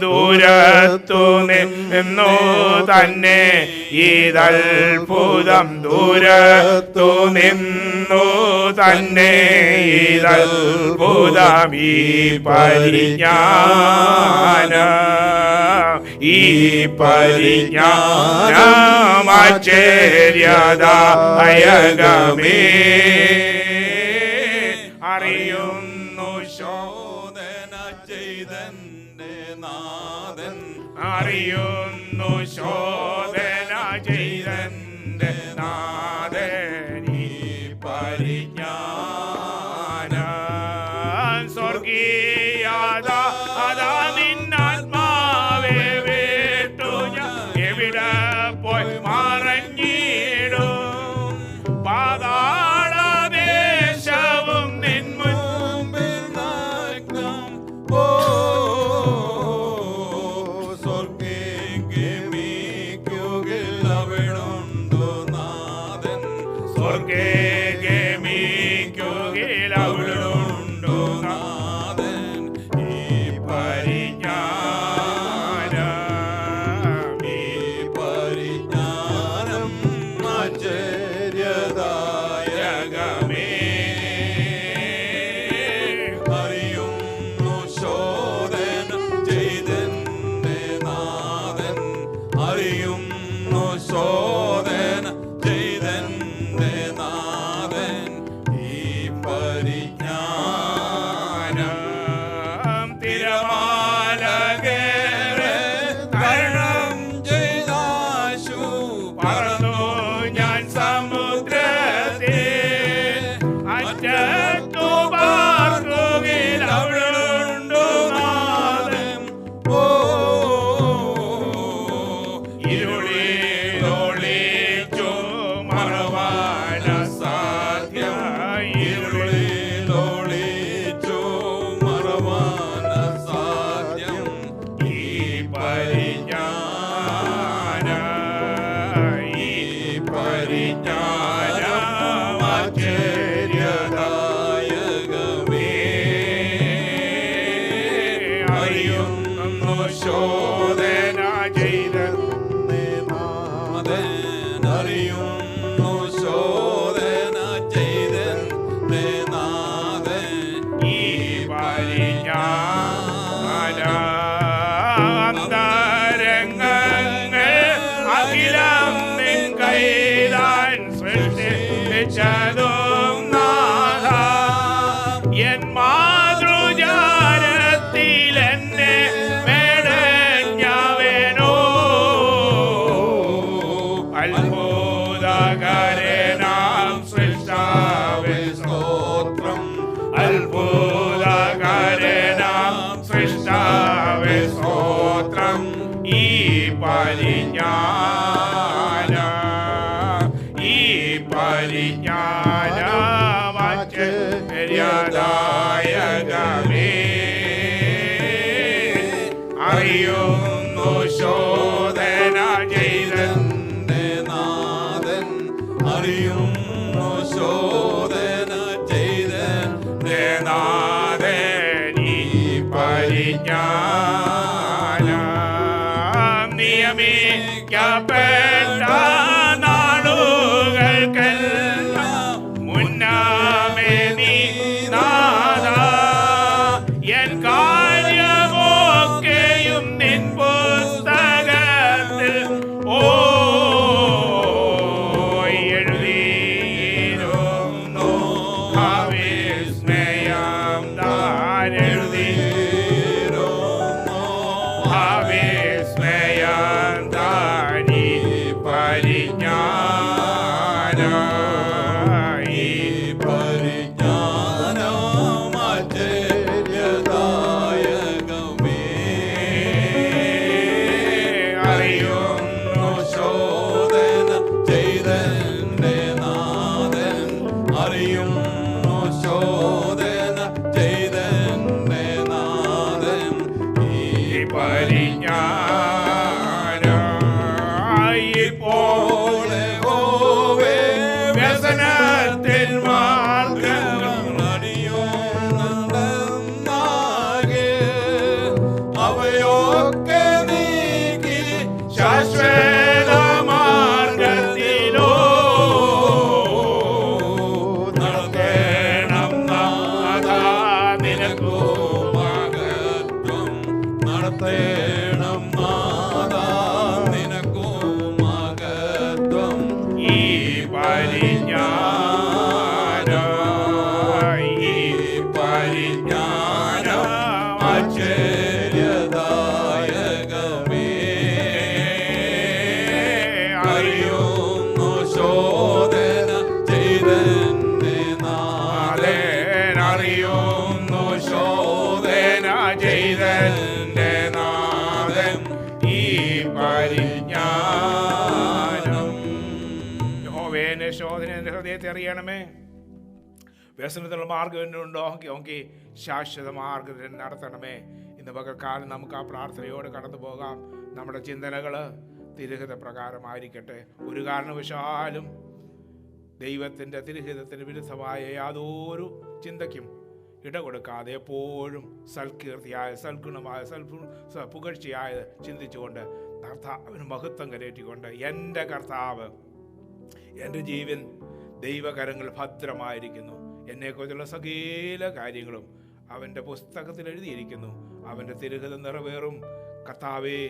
ദൂരത്തു നിന്നു തന്നെ ഇതത്ഭുതം, ദൂരത്തു നിന്നു തന്നെ ഇതത്ഭുതം. ഈ പരിജ്ഞാനം ആശ്ചര്യദായകമേ. അറിയുന്നു ശോധന ചെയ്തന്റെ നാഥൻ, അറിയുന്നു ശോധന ചെയ്തന്റെ നാഥൻ. ഈ പരിജ്ഞാനം സ്വർഗീയത അതാ നിന്നാത്മാവേ വിട്ടു ഞാൻ എവിടെ പോയി മറഞ്ഞിടും. പാതാളദേശവും നിൻ മുൻപിൽ നഗ്നം. ഓ സ്വർഗ്ഗേമിക്കുകിൽ അവിടുണ്ടു നാഥൻ, സ്വർഗ്ഗേമിക്കുകിൽ അവിടുണ്ടു നാഥൻ. ഈ പരിജ്ഞാനം ആശ്ചര്യദായകമേ. അറിയുന്നു ശോധന ചെയ്തന്റെ നാഥൻ, അറിയുന്നു ശോധന ചെയ്തന്റെ നാഥൻ. ഈ പരിജ്ഞാനം തിരമാലകേറെ തരണം ചെയ്താശു പറന്നു ഞാൻ സമുദ്രത്തിൽ, അറ്റത്തു പാർക്കുകയിൽ അവിടുണ്ടു നാഥൻ. ഓ ഇരുളിലൊളിച്ചു മറവാൻ അസാധ്യം, ഇരുളിലൊളിച്ചു മറവാൻ അസാധ്യം. ഈ പരിജ്ഞാനം ആശ്ചര്യദായകമേ. അറിയുന്നു ശോധന ചെയ്തന്റെ നാഥൻ, അറിയുന്നു ശോധന ചെയ്തന്റെ നാഥൻ. ഈ പരിജ്ഞാനം അന്തരംഗങ്ങൾ അഖിലം നിൻ കൈതാൻ സൃഷ്ടിച്ചതും നാഥ. എൻ മാതൃജാലത്തിൽ എന്നെ മെടഞ്ഞ അറിയുന്നു ശോധന ചെയ്തെന്റെ നാഥൻ അറിയുന്നു ശോധന ചെയ്തെന്റെ നാഥൻ ഈ പരിജ്ഞാനം നിയമിക്കപ്പെട്ട നാളുകൾക്കെല്ലാം മുന്നാമേ നീ നാഥ എൻ കാര്യമൊക്കെയും നിൻ പുസ്തകത്തിൽ എഴുതിയിരുന്നു അവിസ്മയം താൻ എഴുതിയിരുന്നു അവിസ്മയം താൻ ഈ പരിജ്ഞാനം ഈ പരിജ്ഞാനം ആശ്ചര്യദായകമേ അറിയുന്നു ശോധന ചെയ്തെന്റെ നാഥൻ അറിയുന്നു ശോധന ചെയ്തെന്റെ നാഥൻ ഈ പരിജ്ഞാനം ഇപ്പോൾ യഹോവേ വ്യസനത്തിൻ മാർഗ്ഗങ്ങൾ അറിയുന്നുണ്ടെന്നാകെ അവയൊക്കെ നീക്കി ശാശ്വത മാർഗത്തിലോ നടത്തേണം നാഥാ നിനക്കു മഹത്വം നടത്തേണം നാഥാ നിനക്കു മഹത്വം ഈ പരിജ്ഞാനം ഈ പരിജ്ഞാനം ആശ്ചര്യദായകമേ അറിയുന്നു അറിയുന്നു ശോധന ചെയ്തെന്റെ നാഥൻ അറിയുന്നു ശോധന ചെയ്തെന്റെ നാഥൻ ഈ പരിജ്ഞാനം യഹോവേ എന്റെ ശോധന എൻ്റെ ഹൃദയത്തെ അറിയണമേ വ്യസനത്തിലുള്ള മാർഗം എന്നുണ്ടോ നോക്കി ശാശ്വത മാർഗത്തിൽ നടത്തണമേ ഇന്ന് പകൽക്കാലം നമുക്ക് ആ പ്രാർത്ഥനയോട് കടന്നു പോകാം നമ്മുടെ ചിന്തനകൾ തിരുഹിത പ്രകാരമായിരിക്കട്ടെ ഒരു കാരണവശാലും ദൈവത്തിൻ്റെ തിരുഹിതത്തിന് വിരുദ്ധമായ യാതൊരു ചിന്തയ്ക്കും ഇടകൊടുക്കാതെ എപ്പോഴും സൽകീർത്തിയായ സൽഗുണമായ പുകഴ്ചയായത് ചിന്തിച്ചുകൊണ്ട് കർത്താവിന് മഹത്വം കരേറ്റിക്കൊണ്ട് എൻ്റെ കർത്താവ് എൻ്റെ ജീവൻ ദൈവകരങ്ങൾ ഭദ്രമായിരിക്കുന്നു, എന്നെക്കുറിച്ചുള്ള സകല കാര്യങ്ങളും അവൻ്റെ പുസ്തകത്തിൽ എഴുതിയിരിക്കുന്നു. അവൻ്റെ തിരുഹിതം നിറവേറും. കർത്താവേ,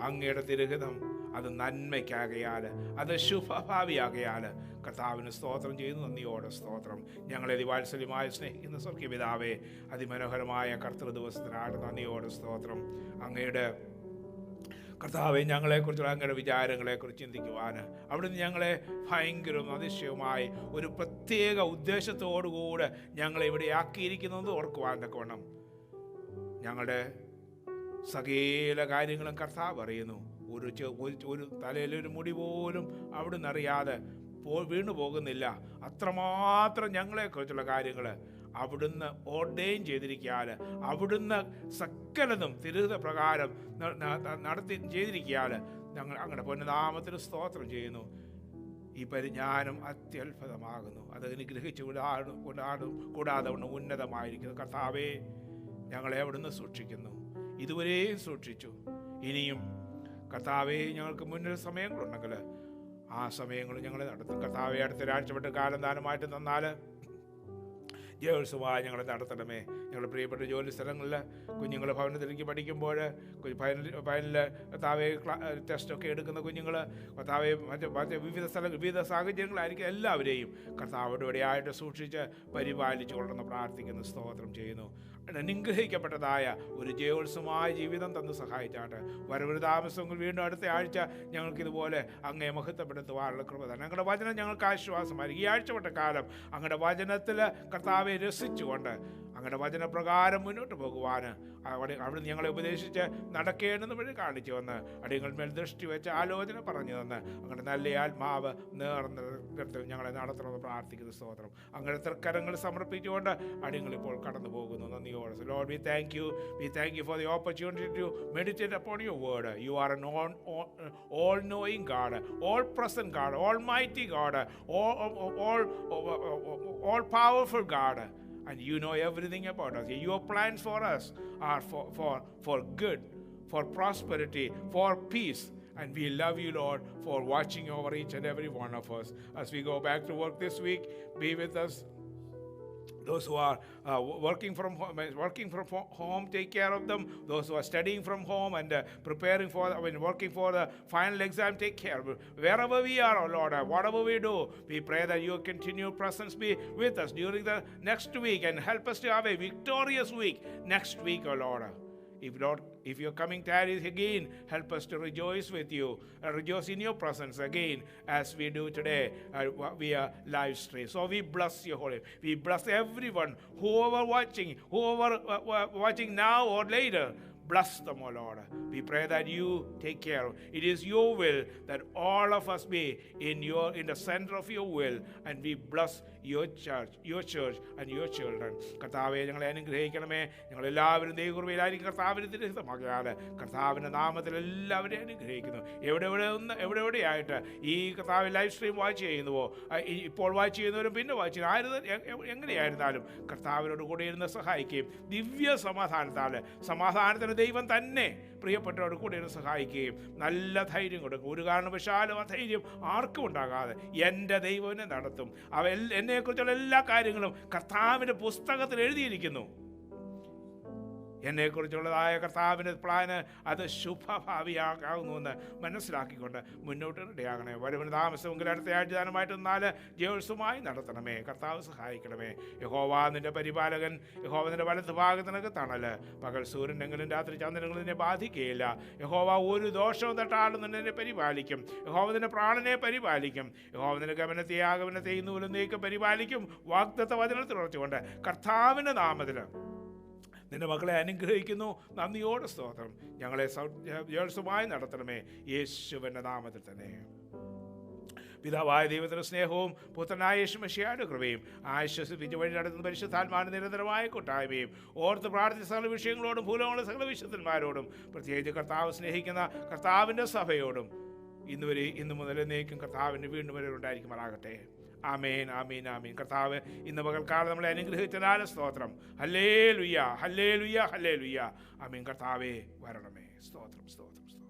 അങ്ങയുടെ തിരുഹിതം അത് നന്മയ്ക്കാകയാൽ, അത് ശുഭഭാവിയാകയാൽ കർത്താവിന് സ്തോത്രം ചെയ്യുന്നു. നന്ദിയോടെ സ്തോത്രം. ഞങ്ങളെ അതിവാത്സല്യമായി സ്നേഹിക്കുന്ന സ്വർഗ്ഗപിതാവേ, അതിമനോഹരമായ കർത്തൃ ദിവസത്തിനാണ് നന്ദിയോടെ സ്തോത്രം. അങ്ങയുടെ കർത്താവെ, ഞങ്ങളെക്കുറിച്ചുള്ള അങ്ങയുടെ വിചാരങ്ങളെക്കുറിച്ച് ചിന്തിക്കുവാൻ അവിടുന്ന് ഞങ്ങളെ ഭയങ്കരവും അതിശയവുമായി ഒരു പ്രത്യേക ഉദ്ദേശത്തോടുകൂടെ ഞങ്ങളെ ഇവിടെ ആക്കിയിരിക്കുന്നത് ഓർക്കുവാൻ തക്കവണ്ണം ഞങ്ങളുടെ സകല കാര്യങ്ങളും കർത്താവ് അറിയുന്നു. ഒരു തലയിലൊരു മുടി പോലും അവിടുന്ന് അറിയാതെ വീണു പോകുന്നില്ല. അത്രമാത്രം ഞങ്ങളെക്കുറിച്ചുള്ള കാര്യങ്ങൾ അവിടുന്ന് ഓർഡെയിൻ ചെയ്തിരിക്കാൽ, അവിടുന്ന് സകലതും തിരുഹിത പ്രകാരം നടത്തി ചെയ്തിരിക്കാൽ ഞങ്ങൾ അങ്ങയുടെ പൊന്നുനാമത്തിന് സ്തോത്രം ചെയ്യുന്നു. ഈ പരിജ്ഞാനം അത്യത്ഭുതമാകുന്നു. അത് അനുഗ്രഹിച്ച് കൂടാതെ ഉന്നതമായിരിക്കുന്നു. കർത്താവേ, ഞങ്ങളെ അവിടുന്ന് സൂക്ഷിക്കുന്നു, ഇതുവരെയും സൂക്ഷിച്ചു. ഇനിയും കർത്താവേ, ഞങ്ങൾക്ക് മുന്നിൽ സമയങ്ങളുണ്ടെങ്കിൽ ആ സമയങ്ങൾ ഞങ്ങളെ നടത്തും. കർത്താവെ, അടുത്തൊരാഴ്ചപ്പെട്ട് കാലം ദാനമായിട്ട് തന്നാൽ ജയോത്സവമായി ഞങ്ങളെ നടത്തണമേ. ഞങ്ങളുടെ പ്രിയപ്പെട്ട ജോലി സ്ഥലങ്ങളിൽ കുഞ്ഞുങ്ങൾ ഭവനത്തിലേക്ക് പഠിക്കുമ്പോൾ ഫൈനൽ കർത്താവെ ടെസ്റ്റൊക്കെ എടുക്കുന്ന കുഞ്ഞുങ്ങൾ കർത്താവെ മറ്റ് വിവിധ സാഹചര്യങ്ങളായിരിക്കും. എല്ലാവരെയും കർത്താവോട് ഇവിടെയായിട്ട് സൂക്ഷിച്ച് പരിപാലിച്ചു കൊള്ളണമെന്ന് പ്രാർത്ഥിക്കുന്നു, സ്തോത്രം ചെയ്യുന്നു. അനുഗ്രഹിക്കപ്പെട്ടതായ ഒരു ജയോത്സവമായ ജീവിതം തന്ന് സഹായിച്ചാട്ട് വരവൊരു താമസങ്ങൾ വീണ്ടും അടുത്ത ആഴ്ച ഞങ്ങൾക്കിതുപോലെ അങ്ങേ മഹത്വപ്പെടുത്തുവാനുള്ള കൃപ തന്നെ. ഞങ്ങളുടെ വചനം ഞങ്ങൾക്ക് ആശ്വാസമായിരിക്കും. ഈ ആഴ്ചപ്പെട്ട കാലം അങ്ങയുടെ വചനത്തിൽ കർത്താവെ രസിച്ചുകൊണ്ട് അങ്ങനെ വചനപ്രകാരം മുന്നോട്ട് പോകുവാൻ അവിടെ ഞങ്ങളെ ഉപദേശിച്ച് നടക്കേണ്ടെന്ന് വഴി കാണിച്ചു വന്ന് അടിയങ്ങൾ ദൃഷ്ടി വെച്ച് ആലോചന പറഞ്ഞു തന്ന് അങ്ങനെ നല്ല ആത്മാവ് നേർന്നിടത്തിൽ ഞങ്ങളെ നടത്തണമെന്ന് പ്രാർത്ഥിക്കുന്ന സ്തോത്രം. അങ്ങനെ തൃക്കരങ്ങൾ സമർപ്പിച്ചുകൊണ്ട് അടിയങ്ങൾ ഇപ്പോൾ കടന്നു പോകുന്നു. നന്ദിയോടെ. Lord, we thank you for the opportunity to meditate upon your word. You are an all-knowing God, all-present God, almighty God, all-powerful God. And you know everything about us. Your plans for us are for good, for prosperity, for peace. And we love you, Lord, for watching over each and every one of us. As we go back to work this week, be with us. Those who are working from home, take care of them. Those who are studying from home and working for the final exam, take care of it. Wherever we are, oh Lord, whatever we do, we pray that your continued presence be with us during the next week and help us to have a victorious week next week, oh Lord. If your coming tarries again, help us to rejoice with you, rejoice in your presence again as we do today via live stream. So we bless your holy. We bless everyone, whoever watching now or later. Bless them, O Lord. We pray that you take care of. It is your will that all of us be in the center of your will, and we bless your church and your children. കർത്താവേ, ഞങ്ങളെ അനുഗ്രഹിക്കണമേ. ഞങ്ങളെല്ലാവരും ദൈവകൃപയിലായിരിക്കും. കർത്താവിനെ തിരുഹിതമാക്കിയാൽ കർത്താവിൻ്റെ നാമത്തിൽ എല്ലാവരെയും അനുഗ്രഹിക്കുന്നു. എവിടെയായിട്ട് ഈ കർത്താവ് ലൈവ് സ്ട്രീം വാച്ച് ചെയ്യുന്നുവോ, ഇപ്പോൾ വാച്ച് ചെയ്യുന്നവരും പിന്നെ വാച്ച് ചെയ്യുന്ന എങ്ങനെയായിരുന്നാലും കർത്താവിനോട് കൂടെ ഇരുന്ന് സഹായിക്കുകയും ദിവ്യ സമാധാനത്തിന് ദൈവം തന്നെ പ്രിയപ്പെട്ടവരോട് കൂടെ ഇരുന്ന് സഹായിക്കുകയും നല്ല ധൈര്യം കൊടുക്കും. ഒരു കാരണവശാലും ആ ധൈര്യം ആർക്കും ഉണ്ടാകാതെ എൻ്റെ ദൈവം എന്നെ നടത്തും. എന്നെക്കുറിച്ചുള്ള എല്ലാ കാര്യങ്ങളും കർത്താവിൻ്റെ പുസ്തകത്തിൽ എഴുതിയിരിക്കുന്നു. എന്നെക്കുറിച്ചുള്ളതായ കർത്താവിൻ്റെ പ്ലാന് അത് ശുഭഭാവിയാകുന്നുവെന്ന് മനസ്സിലാക്കിക്കൊണ്ട് മുന്നോട്ട് ഇടയാകണേ. വരുവിന് താമസമെങ്കിൽ അടുത്ത ആഴ്ച ദാനമായിട്ട് 4 ജേഴ്സുമായി നടത്തണമേ. കർത്താവ് സഹായിക്കണമേ. യഹോവ നിൻ്റെ പരിപാലകൻ. യഹോവ നിൻ്റെ വലത്ത് ഭാഗത്തിനൊക്കെ തണല്. പകൽ സൂര്യനെങ്കിലും രാത്രി ചന്ദ്രനെങ്കിലും നിന്നെ ബാധിക്കുകയില്ല. യഹോവ ഒരു ദോഷവും തട്ടാലും നിന്നെ പരിപാലിക്കും. യഹോവ നിൻ്റെ പ്രാണനെ പരിപാലിക്കും. യഹോവ നിൻ്റെ ആഗമനത്തെയും നൂലിനെയൊക്കെ പരിപാലിക്കും. വാഗ്ദത്ത വചനത്തിൽ ഉറച്ചുകൊണ്ട് കർത്താവിൻ്റെ നാമത്തിൽ നിന്റെ മക്കളെ അനുഗ്രഹിക്കുന്നു. നന്ദിയോടെ സ്തോത്രം. ഞങ്ങളെ ജേഴ്സുമായി നടത്തണമേ, യേശുവിൻ്റെ നാമത്തിൽ തന്നെ. പിതാവായ ദൈവത്തിൻ്റെ സ്നേഹവും പുത്രനായ യേശു മിശിഹായുടെ കൃപയും ആശ്വസിപ്പിച്ച് വഴി നടത്തുന്ന പരിശുദ്ധാത്മാവിന്റെ നിരന്തരമായ കൂട്ടായ്മയും ഓർത്ത് പ്രാർത്ഥിച്ച സകല വിഷയങ്ങളോടും ഭൂലോകമുള്ള സകല വിശുദ്ധന്മാരോടും പ്രത്യേകിച്ച് കർത്താവ് സ്നേഹിക്കുന്ന കർത്താവിൻ്റെ സഭയോടും ഇന്നു മുതൽ എന്നേക്കും കർത്താവിൻ്റെ വീണ്ടും വരെ ഉണ്ടായിരിക്കുമാറാകട്ടെ. ആമേൻ, ആമീൻ, ആമീൻ. കർത്താവ് ഇന്ന് പകൽക്കാലം നമ്മളെ അനുഗ്രഹിച്ചതിനാൽ സ്തോത്രം. ഹല്ലേലൂയ, ഹല്ലേലൂയ, ഹല്ലേലൂയ. ആമീൻ. കർത്താവേ വരണമേ. സ്തോത്രം, സ്തോത്രം, സ്തോത്രം.